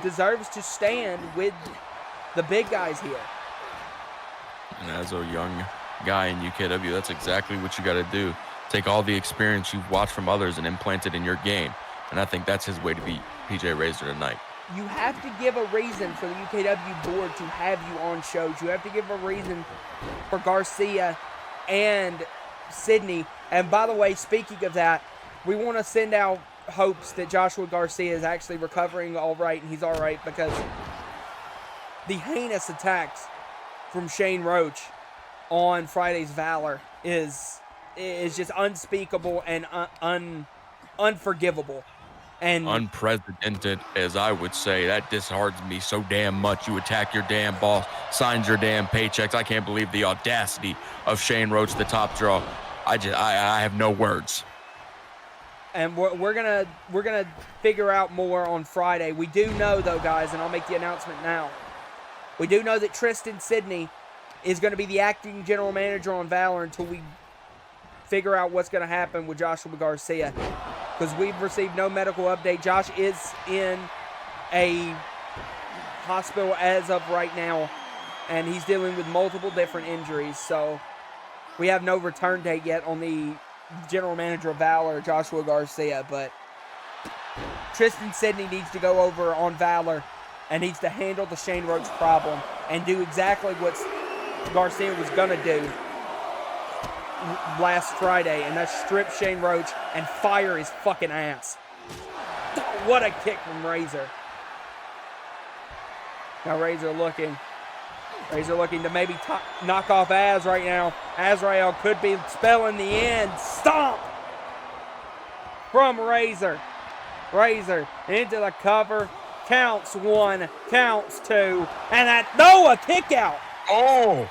C: deserves to stand with the big guys here.
D: And as a young guy in UKW, that's exactly what you got to do. Take all the experience you've watched from others and implant it in your game. And I think that's his way to beat PJ Razor tonight.
C: You have to give a reason for the UKW board to have you on shows. You have to give a reason for Garcia and Sydney. And by the way, speaking of that, we want to send out hopes that Joshua Garcia is actually recovering all right and he's all right, because the heinous attacks from Shane Roach on Friday's Valor is just unspeakable and unforgivable. And
D: unprecedented, as I would say. That disheartens me so damn much. You attack your damn boss, signs your damn paychecks. I can't believe the audacity of Shane Roach, the top draw. I have no words.
C: And we're gonna figure out more on Friday. We do know though, guys, and I'll make the announcement now. We do know that Tristan Sidney is going to be the acting general manager on Valor until we figure out what's going to happen with Joshua Garcia, because we've received no medical update. Josh is in a hospital as of right now, and he's dealing with multiple different injuries, so we have no return date yet on the general manager of Valor, Joshua Garcia. But Tristan Sidney needs to go over on Valor and needs to handle the Shane Roach problem and do exactly what Garcia was going to do last Friday, and that's strip Shane Roach and fire his fucking ass. What a kick from Razor. Now Razor looking to maybe knock off Az right now. Azrael could be spelling the end. Stomp from Razor. Razor into the cover. Counts 1, counts 2, and a kick out.
D: Oh!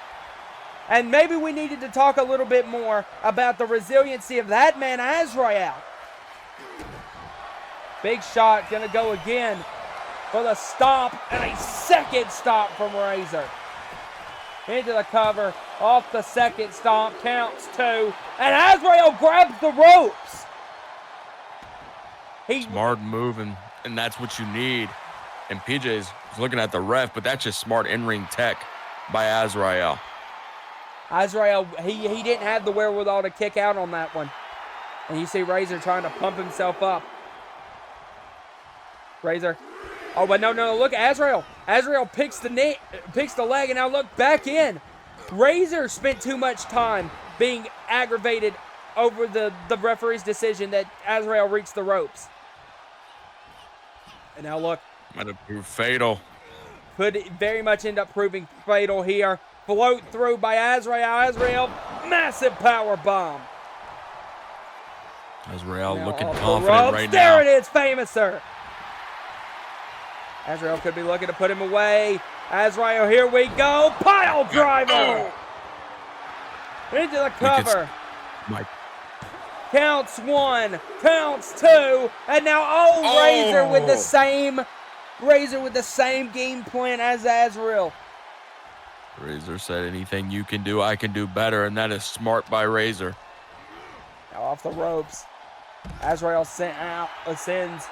C: And maybe we needed to talk a little bit more about the resiliency of that man, Azrael. Big shot, gonna go again for the stomp, and a second stomp from Razor. Into the cover, off the second stomp, counts 2, and Azrael grabs the ropes.
D: Smart move, and that's what you need. And PJ's looking at the ref, but that's just smart in-ring tech by Azrael.
C: Azrael, he didn't have the wherewithal to kick out on that one. And you see Razor trying to pump himself up. Razor. Oh, but no, look, Azrael. Azrael picks the leg, and now look, back in. Razor spent too much time being aggravated over the referee's decision that Azrael reached the ropes. And now look.
D: Might have proved fatal.
C: Could very much end up proving fatal here. Float through by Azrael. Azrael, massive power bomb.
D: Azrael
C: Now
D: looking
C: off the
D: confident
C: ropes.
D: right
C: There
D: now.
C: it is, famous sir. Azrael could be looking to put him away. Azrael, here we go. Pile driver. Into the cover.
D: Mike.
C: Counts 1, counts 2, and now Razor with the same game plan as Azrael.
D: Razor said, anything you can do, I can do better, and that is smart by Razor.
C: Now off the ropes. Azrael sends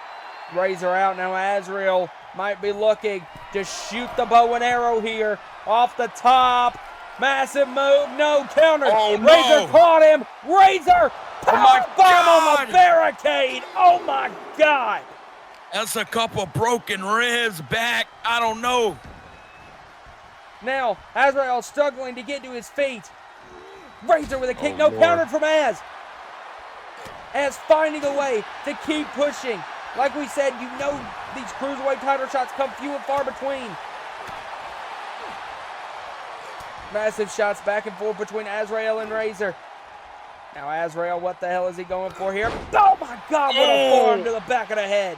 C: Razor out. Now Azrael might be looking to shoot the bow and arrow here. Off the top. Massive move. No counter.
D: Oh, no.
C: Razor caught him. Razor.
D: my
C: Power bomb on
D: God.
C: the barricade. Oh my God.
D: That's a couple broken ribs back. I don't know.
C: Now Azrael struggling to get to his feet. Razor with a kick.
D: Oh,
C: No
D: Lord.
C: counter from Az. Az finding a way to keep pushing. Like we said, you know these cruiserweight title shots come few and far between. Massive shots back and forth between Azrael and Razor. Now Azrael, what the hell is he going for here? Oh my God, what a forearm to the back of the head.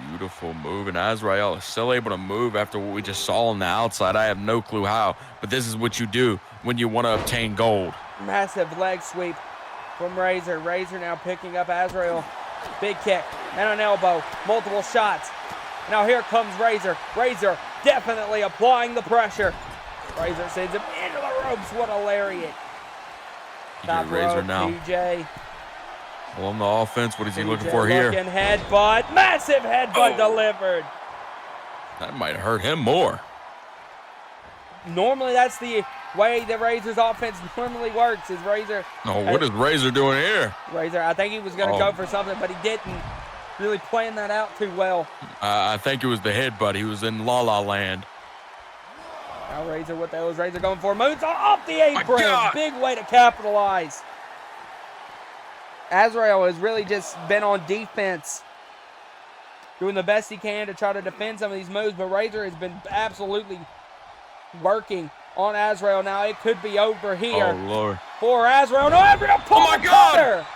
D: Beautiful move, and Azrael is still able to move after what we just saw on the outside. I have no clue how, but this is what you do when you want to obtain gold.
C: Massive leg sweep from Razor. Razor now picking up Azrael. Big kick and an elbow. Multiple shots. Now here comes Razor. Razor definitely applying the pressure. Razor sends him into the ropes. What a lariat. Top
D: Razor
C: rope,
D: now.
C: TJ.
D: On the offense, what is he looking for here?
C: Looking headbutt. Massive headbutt delivered.
D: That might hurt him more.
C: Normally that's the way that Razor's offense normally works. Is Razor.
D: Oh, what is Razor doing here?
C: Razor, I think he was going to go for something, but he didn't really plan that out too well.
D: I think it was the headbutt. He was in La La Land.
C: Now Razor, what the hell is Razor going for? Moves off the apron.
D: God.
C: Big way to capitalize. Azrael has really just been on defense, doing the best he can to try to defend some of these moves, but Razor has been absolutely working on Azrael. Now it could be over here
D: Oh, Lord.
C: for Azrael. No, Azrael pulled
D: Oh, my
C: the
D: God.
C: cutter.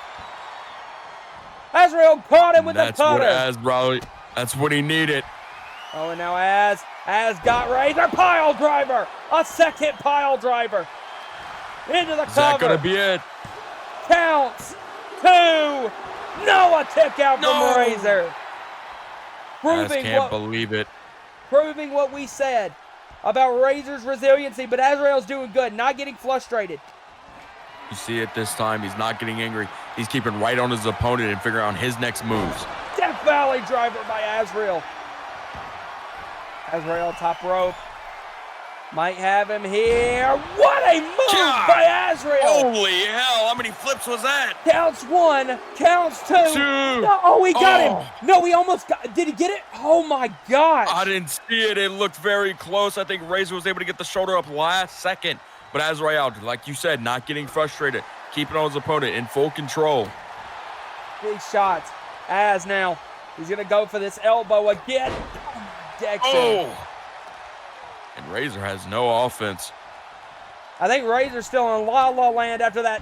C: Azrael caught him with the cutter.
D: That's what he needed.
C: Oh, and now Az got Razor. Pile driver. A second pile driver. Into the
D: Is that
C: cover.
D: going to be it?
C: Counts. 2. No, a kick out
D: No.
C: from Razor.
D: I just can't believe it.
C: Proving what we said about Razor's resiliency, but Azrael's doing good, not getting frustrated.
D: You see it this time. He's not getting angry. He's keeping right on his opponent and figuring out his next moves.
C: Death Valley driver by Azrael. Azrael top rope. Might have him here. What a move
D: God.
C: by Azrael.
D: Holy hell. How many flips was that?
C: Counts 1, counts 2.
D: 2.
C: No, oh, he got him. No, he almost got. Did he get it? Oh my gosh.
D: I didn't see it. It looked very close. I think Razor was able to get the shoulder up last second. But Azrael, like you said, not getting frustrated, keeping on his opponent in full control.
C: Big shots. Az now. He's going to go for this elbow again. Dexter.
D: Oh! And Razor has no offense.
C: I think Razor's still in La La Land after that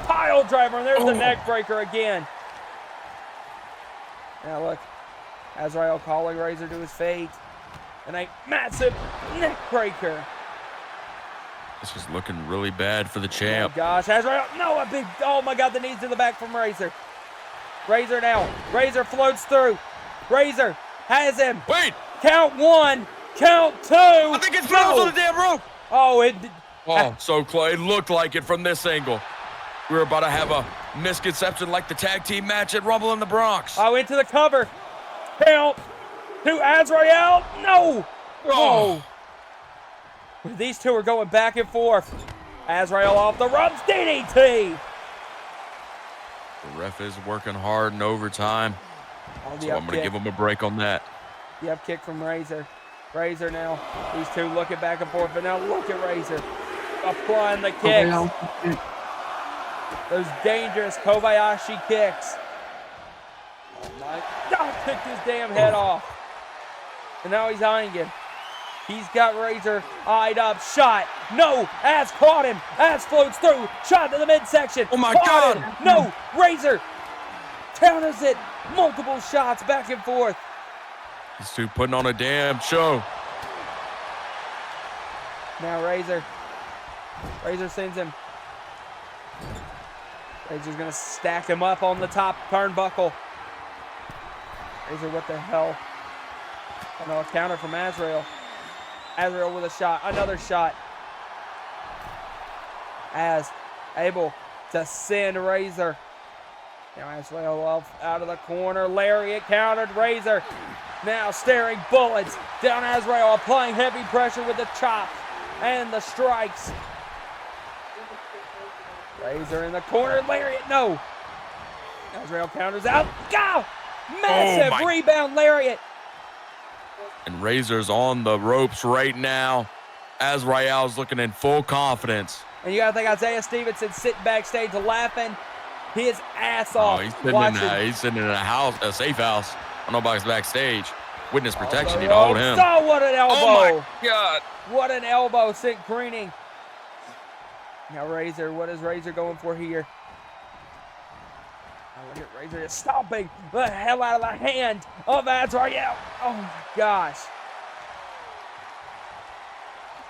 C: pile driver, and there's the neck breaker again. Now look, Azrael calling Razor to his feet, and a massive neck breaker.
D: This is looking really bad for the
C: Oh
D: champ.
C: gosh, Azrael, no, a big, oh my God, the knees to the back from Razor. Razor now, Razor floats through. Razor has him.
D: Wait!
C: Count 1, count 2.
D: I think it's on the damn rope!
C: Oh, it.
D: Oh, so close. It looked like it from this angle. We were about to have a misconception like the tag team match at Rumble in the Bronx.
C: Oh, into the cover. Count to Azrael. No.
D: Oh.
C: These two are going back and forth. Azrael off the ropes. DDT.
D: The ref is working hard in overtime.
C: Oh,
D: So I'm going to give him a break on that.
C: The up kick from Razor. Razor now. These two looking back and forth, but now look at Razor applying the kicks. Those dangerous Kobayashi kicks. Oh my God, kicked his damn head off. And now he's hanging. He's got Razor eyed up. Shot. No. Az caught him. Az floats through. Shot to the midsection.
D: Oh my
C: Caught
D: God.
C: him. No. Razor counters it. Multiple shots back and forth.
D: This dude putting on a damn show.
C: Now Razor. Razor sends him. Razor's going to stack him up on the top turnbuckle. Razor, what the hell? Oh no, a counter from Azrael. Azrael with a shot. Another shot. Az able to send Razor. Now Azrael out of the corner. Lariat countered Razor. Now staring bullets down Azrael, applying heavy pressure with the chop and the strikes. Razor in the corner. Lariat, no. Azrael counters out. Go! Massive rebound Lariat.
D: And Razor's on the ropes right now. Azrael's looking in full confidence.
C: And you got to think Isaiah Stevenson sitting backstage laughing his ass off.
D: He's sitting in a safe house. I don't know about his backstage. Witness protection, need to hold him.
C: Oh, what an elbow.
D: Oh my God.
C: What an elbow sent careening. Now Razor, what is Razor going for here? Oh, look at Razor just stomping the hell out of the hand of Azrael. Oh my gosh.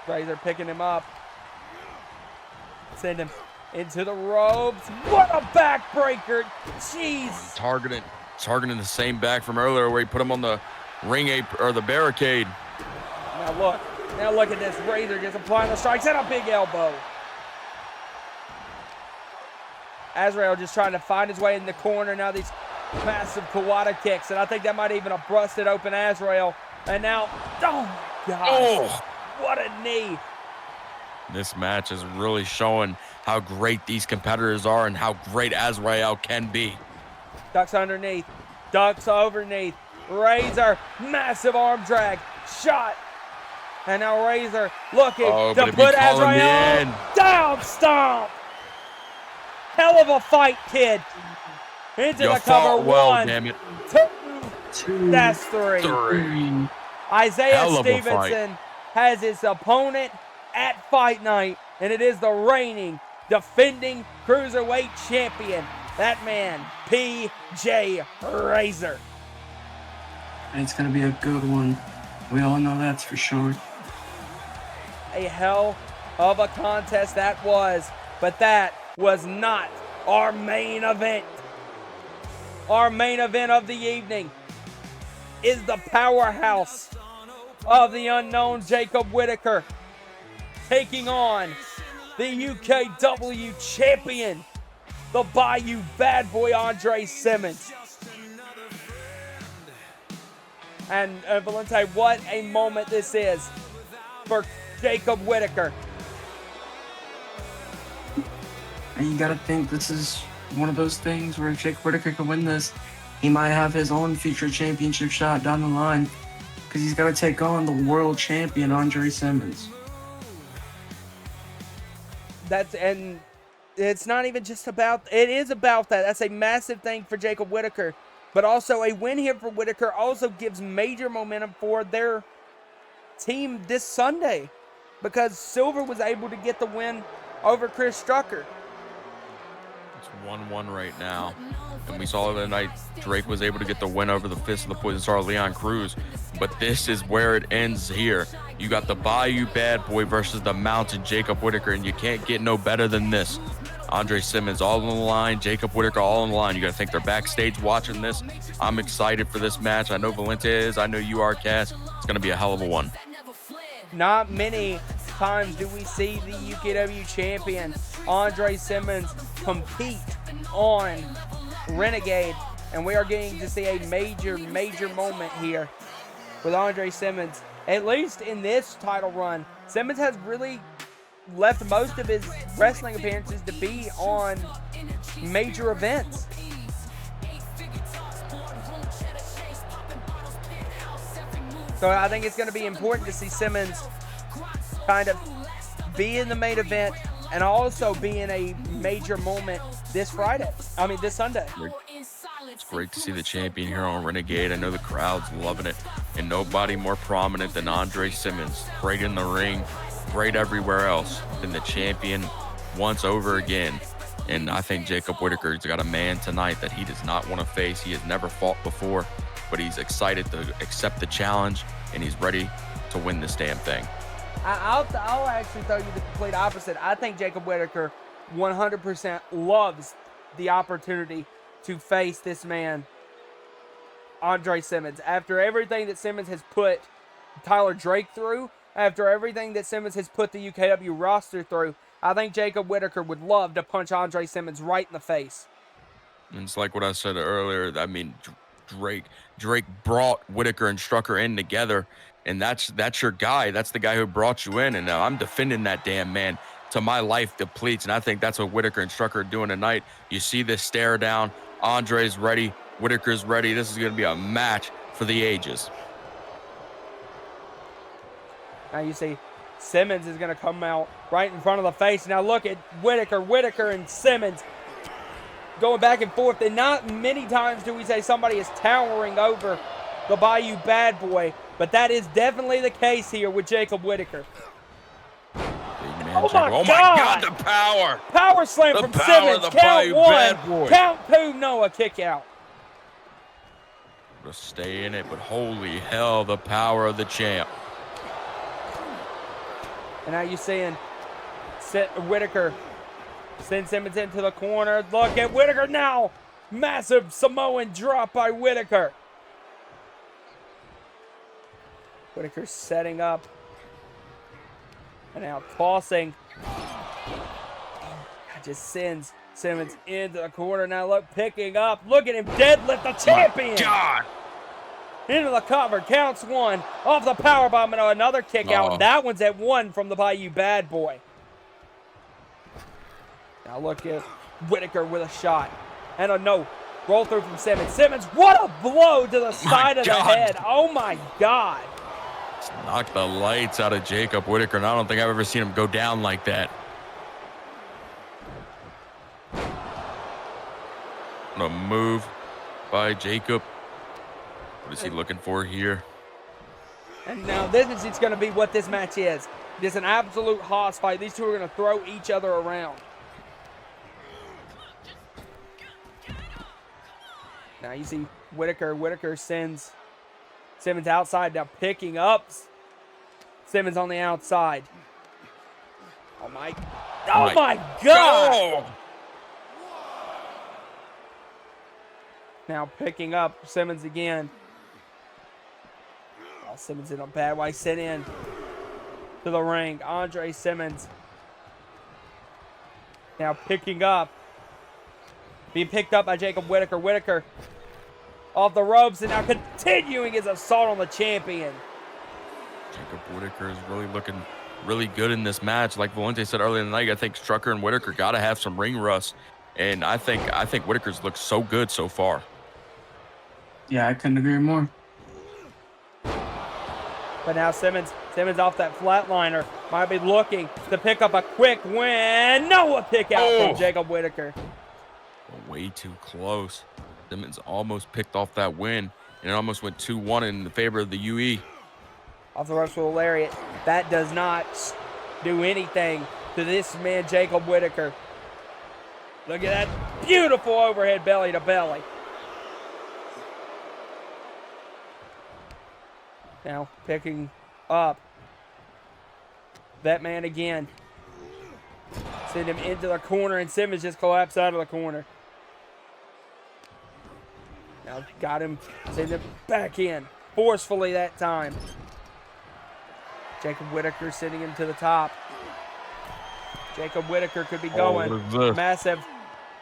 C: Razor picking him up. Send him into the ropes. What a backbreaker. Jeez.
D: Targeting the same back from earlier where he put him on the ring apron or the barricade.
C: Now look at this. Razor just applying the strikes and a big elbow. Azrael just trying to find his way in the corner. Now these massive Kawada kicks, and I think that might even have busted open Azrael. And now, oh my gosh, what a knee.
D: This match is really showing how great these competitors are and how great Azrael can be.
C: Ducks underneath, ducks overneath. Razor, massive arm drag, shot. And now Razor looking to put Azrael down, stomp. Hell of a fight, kid. Into the cover. One,
D: damn it.
C: Two. That's three. Isaiah Stevenson has his opponent at Fight Night, and it is the reigning, defending Cruiserweight champion. That man, PJ Razor.
E: And it's going to be a good one. We all know that's for sure.
C: A hell of a contest that was, but that was not our main event. Our main event of the evening is the powerhouse of the unknown Jacob Whitaker taking on the UKW champion, the Bayou bad boy Andre Simmons. And Valente, what a moment this is for Jacob Whitaker.
E: And you gotta think this is one of those things where if Jake Whitaker can win this, he might have his own future championship shot down the line, because he's got to take on the world champion Andre Simmons.
C: And it's not even just about, it is about that. That's a massive thing for Jacob Whitaker. But also a win here for Whitaker also gives major momentum for their team this Sunday, because Silver was able to get the win over Chris Strucker.
D: It's 1-1 right now. And we saw the other night Drake was able to get the win over the Fist of the Poison Star, Leon Cruz. But this is where it ends here. You got the Bayou Bad Boy versus the Mountain Jacob Whitaker, and you can't get no better than this. Andre Simmons all on the line, Jacob Whitaker all on the line. You got to think they're backstage watching this. I'm excited for this match. I know Valente is. I know you are, Cass. It's going to be a hell of a one.
C: Not many times do we see the UKW champion Andre Simmons compete on Renegade, and we are getting to see a major moment here with Andre Simmons. At least in this title run, Simmons has really left most of his wrestling appearances to be on major events. So I think it's going to be important to see Simmons kind of be in the main event and also being a major moment this Sunday.
D: It's great to see the champion here on Renegade. I know the crowd's loving it, and nobody more prominent than Andre Simmons. Great in the ring, great everywhere else. Been the champion once over again. And I think Jacob Whitaker's got a man tonight that he does not want to face. He has never fought before, but he's excited to accept the challenge, and he's ready to win this damn thing.
C: I'll actually tell you the complete opposite. I think Jacob Whitaker 100% loves the opportunity to face this man, Andre Simmons. After everything that Simmons has put Tyler Drake through, after everything that Simmons has put the UKW roster through, I think Jacob Whitaker would love to punch Andre Simmons right in the face.
D: And it's like what I said earlier. I mean, Drake brought Whitaker and Strucker in together, and that's your guy. That's the guy who brought you in, and I'm defending that damn man to my life depletes, and I think that's what Whitaker and Strucker are doing tonight. You see this stare down. Andre's ready. Whitaker's ready. This is going to be a match for the ages.
C: Now you see Simmons is going to come out right in front of the face. Now look at Whitaker and Simmons going back and forth. And not many times do we say somebody is towering over the Bayou Bad Boy, but that is definitely the case here with Jacob Whitaker.
D: Oh my God, the power!
C: Power slam from Simmons. Count one. Count two. Noah kick out.
D: To stay in it, but holy hell, the power of the champ.
C: And now you're seeing Whitaker send Simmons into the corner. Look at Whitaker now. Massive Samoan drop by Whitaker. Whitaker setting up. And now tossing. Just sends Simmons into the corner. Now look, picking up. Look at him deadlift the champion.
D: God.
C: Into the cover. Counts one. Off the powerbomb and another kick out. And that one's at one from the Bayou Bad Boy. Now look at Whitaker with a shot. And a no. Roll through from Simmons. Simmons, what a blow to the side of the head. Oh my God.
D: Knocked the lights out of Jacob Whitaker, and I don't think I've ever seen him go down like that. A move by Jacob. What is he looking for here?
C: And now this is going to be what this match is. It's an absolute hoss fight. These two are going to throw each other around. Now you see Whitaker sends Simmons outside, now picking up Simmons on the outside. Oh my God! Now picking up Simmons again. Oh, Simmons in a bad way, sent in to the ring. Andre Simmons now picking up. Being picked up by Jacob Whitaker. Whitaker off the ropes and now continuing his assault on the champion.
D: Jacob Whitaker is really looking really good in this match. Like Valente said earlier in the night, I think Strucker and Whitaker got to have some ring rust. And I think Whitaker's looked so good so far.
E: Yeah, I couldn't agree more.
C: But now Simmons off that flatliner. Might be looking to pick up a quick win. Noah pick out from Jacob Whitaker.
D: Way too close. Simmons almost picked off that win, and it almost went 2-1 in the favor of the UE.
C: Off the ropes with a lariat. That does not do anything to this man, Jacob Whitaker. Look at that beautiful overhead belly to belly. Now picking up that man again. Send him into the corner, and Simmons just collapsed out of the corner. Now got him, send him back in, forcefully that time. Jacob Whitaker sending him to the top. Jacob Whitaker could be going. Massive.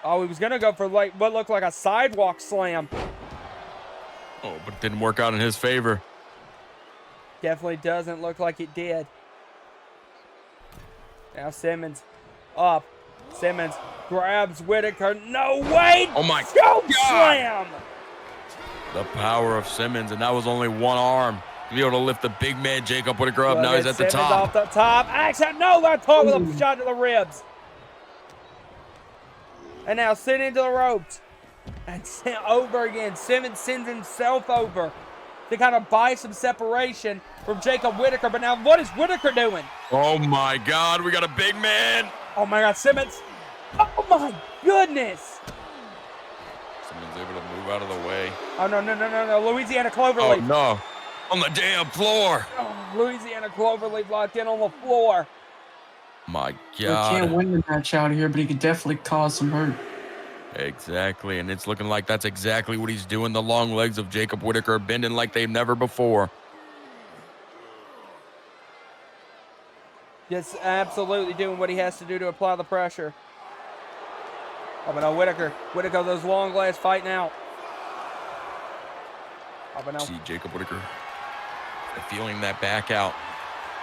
C: Oh, he was going to go for like what looked like a sidewalk slam.
D: Oh, but it didn't work out in his favor.
C: Definitely doesn't look like it did. Now Simmons up. Simmons grabs Whitaker. No way!
D: Oh my
C: God! Slam!
D: The power of Simmons, and that was only one arm to be able to lift the big man Jacob Whitaker up. Now he's at the
C: Simmons
D: top.
C: Off the top. Action! No, that toe with a shot to the ribs. And now sent into the ropes. And sent over again. Simmons sends himself over to kind of buy some separation from Jacob Whitaker. But now what is Whitaker doing?
D: Oh my God, we got a big man.
C: Oh my God, Simmons. Oh my goodness.
D: Simmons able to move out of the way.
C: Oh, no. Louisiana
D: Oh
C: Cloverleaf.
D: no, on the damn floor.
C: Oh, Louisiana Cloverleaf locked in on the floor.
D: My
E: He can't
D: God.
E: win the match out here, but he could definitely cause some hurt.
D: Exactly, and it's looking like that's exactly what he's doing. The long legs of Jacob Whitaker are bending like they've never before.
C: Just absolutely doing what he has to do to apply the pressure. Oh, but no, Whitaker, those long legs fighting out. Oh, but no.
D: See Jacob Whitaker feeling that back out.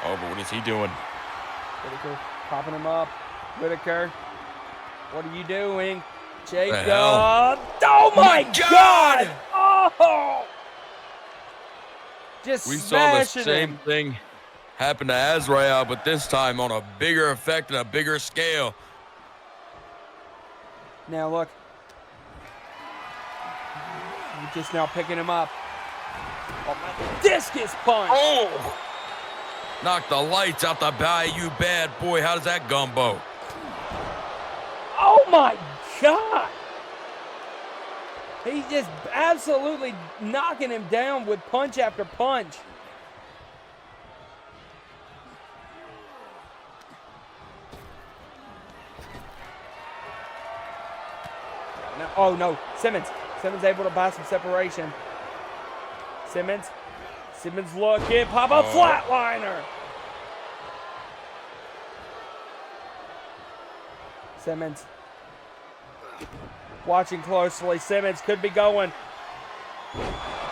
D: Oh, but what is he doing?
C: Whitaker popping him up. Whitaker, what are you doing? Jacob.
D: hell?
C: Oh my
D: God!
C: God! Oh! Just
D: We saw the
C: smashing
D: same
C: him.
D: thing happen to Azrael, but this time on a bigger effect and a bigger scale.
C: Now look. He's just now picking him up. Oh, my discus punch.
D: Oh! Knocked the lights out the Bayou bad boy. How does that gumbo?
C: Oh my God! He's just absolutely knocking him down with punch after punch. No, oh no, Simmons. Simmons able to buy some separation. Simmons looking, pop up flatliner. Simmons watching closely. Simmons could be going.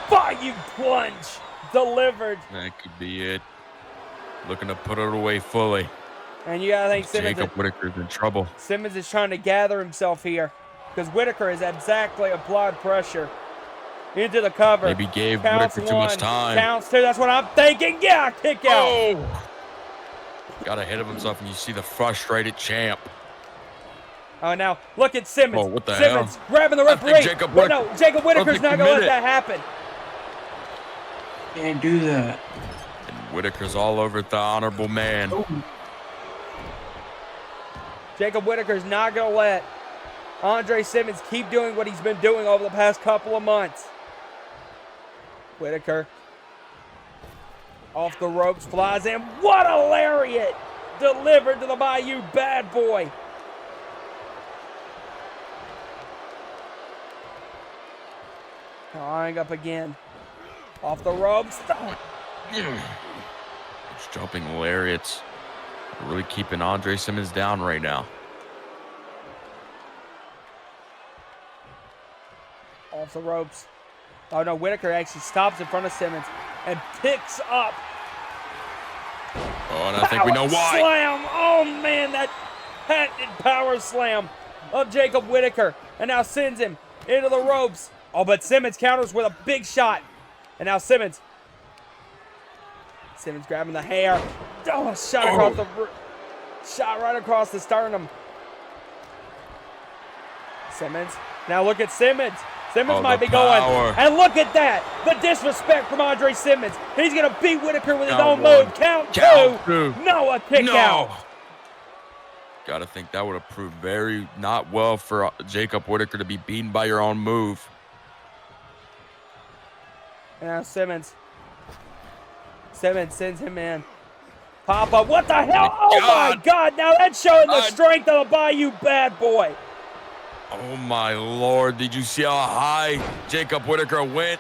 C: Bayou plunge delivered.
D: That could be it. Looking to put it away fully.
C: And you gotta think
D: Jacob Whitaker's in trouble.
C: Simmons is trying to gather himself here because Whitaker has exactly applied pressure into the cover.
D: Maybe gave
C: Counts
D: Whitaker too much
C: one,
D: time.
C: Counts two. That's what I'm thinking. Yeah, kick out.
D: Oh! Got ahead of himself, and you see the frustrated champ.
C: Oh, now look at Simmons.
D: Oh, what the
C: Simmons
D: hell?
C: grabbing the
D: I think
C: referee.
D: Jacob
C: Well,
D: Whitaker-
C: no, Jacob Whitaker's not going to let
D: committed.
C: that happen.
E: Can't do that.
D: And Whitaker's all over the honorable man.
E: Oh,
C: Jacob Whitaker's not going to let Andre Simmons keep doing what he's been doing over the past couple of months. Whitaker off the ropes, flies in. What a lariat! Delivered to the Bayou bad boy. Tying up again. Off the ropes.
D: It's jumping lariats. Really keeping Andre Simmons down right now.
C: Off the ropes. Oh no, Whitaker actually stops in front of Simmons and picks up.
D: Oh, and I think we know why.
C: Slam! Oh man, that patented power slam of Jacob Whitaker. And now sends him into the ropes. Oh, but Simmons counters with a big shot. And now Simmons grabbing the hair. Oh, a shot across the shot right across the sternum. Simmons. Now look at Simmons. Simmons might be
D: power.
C: going. And look at that. The disrespect from Andre Simmons. He's going to beat Whitaker with his
D: Count
C: own
D: one.
C: move. Count
D: Count
C: two.
D: two.
C: No, a kick out.
D: Gotta think that would have proved very not well for Jacob Whitaker to be beaten by your own move.
C: And now Simmons sends him in. Pop up. What the hell? Oh my God. Now that's showing the strength of the Bayou bad boy.
D: Oh my Lord, did you see how high Jacob Whitaker went?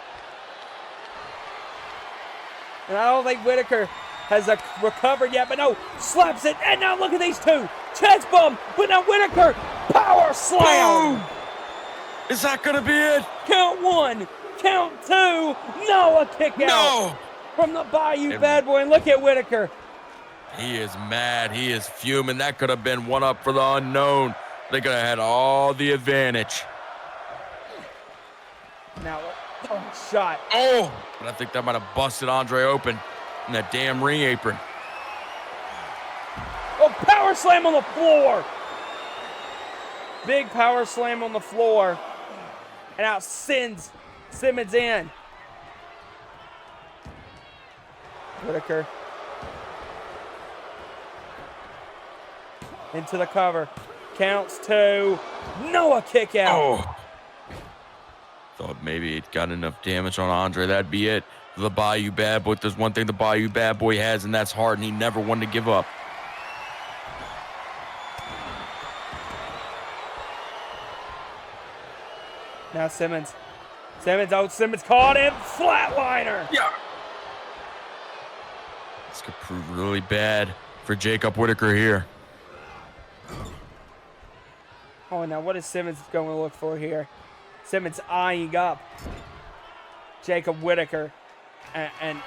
C: And I don't think Whitaker has recovered yet, but no, slaps it. And now look at these two. Chest bump, but now Whitaker, power slam.
D: Boom! Is that gonna be it?
C: Count one, count two. No, a kick out
D: No!
C: from the Bayou bad boy. And look at Whitaker.
D: He is mad, he is fuming. That could have been one up for the unknown. They could have had all the advantage.
C: Now, shot.
D: Oh! But I think that might have busted Andre open in that damn ring apron.
C: Oh, power slam on the floor. Big power slam on the floor. And out sends Simmons in. Whitaker. Into the cover. Counts 2. Noah kick out.
D: Oh. Thought maybe it got enough damage on Andre. That'd be it. The Bayou Bad Boy. There's one thing the Bayou Bad Boy has, and that's heart, and he never wanted to give up.
C: Now Simmons. Simmons caught him. Flatliner.
D: Yeah. This could prove really bad for Jacob Whitaker here.
C: Oh, now what is Simmons going to look for here? Simmons eyeing up Jacob Whitaker and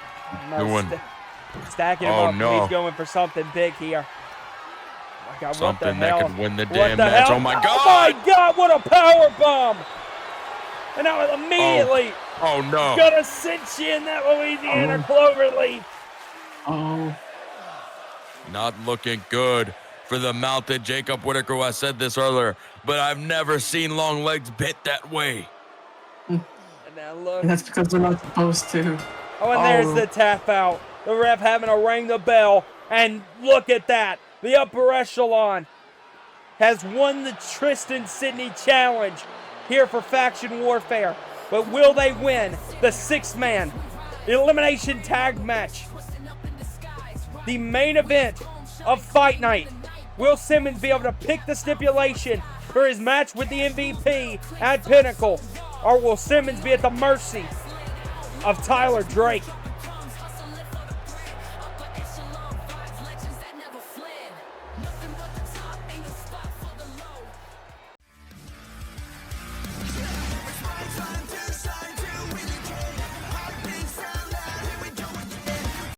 C: stacking him up.
D: No.
C: He's going for something big here. Oh my God,
D: Something
C: what the hell?
D: that could win the
C: What
D: damn
C: the
D: match.
C: hell?
D: Oh my God!
C: Oh my God! What a power bomb! And now immediately
D: Oh no!
C: gonna cinch in that Louisiana cloverleaf.
E: Oh.
D: Not looking good for the mounted Jacob Whitaker. I said this earlier, but I've never seen long legs bent that way.
C: And now look.
E: And that's because they're not supposed to.
C: Oh, and there's the tap out. The ref having to ring the bell. And look at that. The upper echelon has won the Tristan Sidney Challenge here for Faction Warfare. But will they win the 6-man elimination tag match? The main event of Fight Night. Will Simmons be able to pick the stipulation for his match with the MVP at Pinnacle? Or will Simmons be at the mercy of Tyler Drake?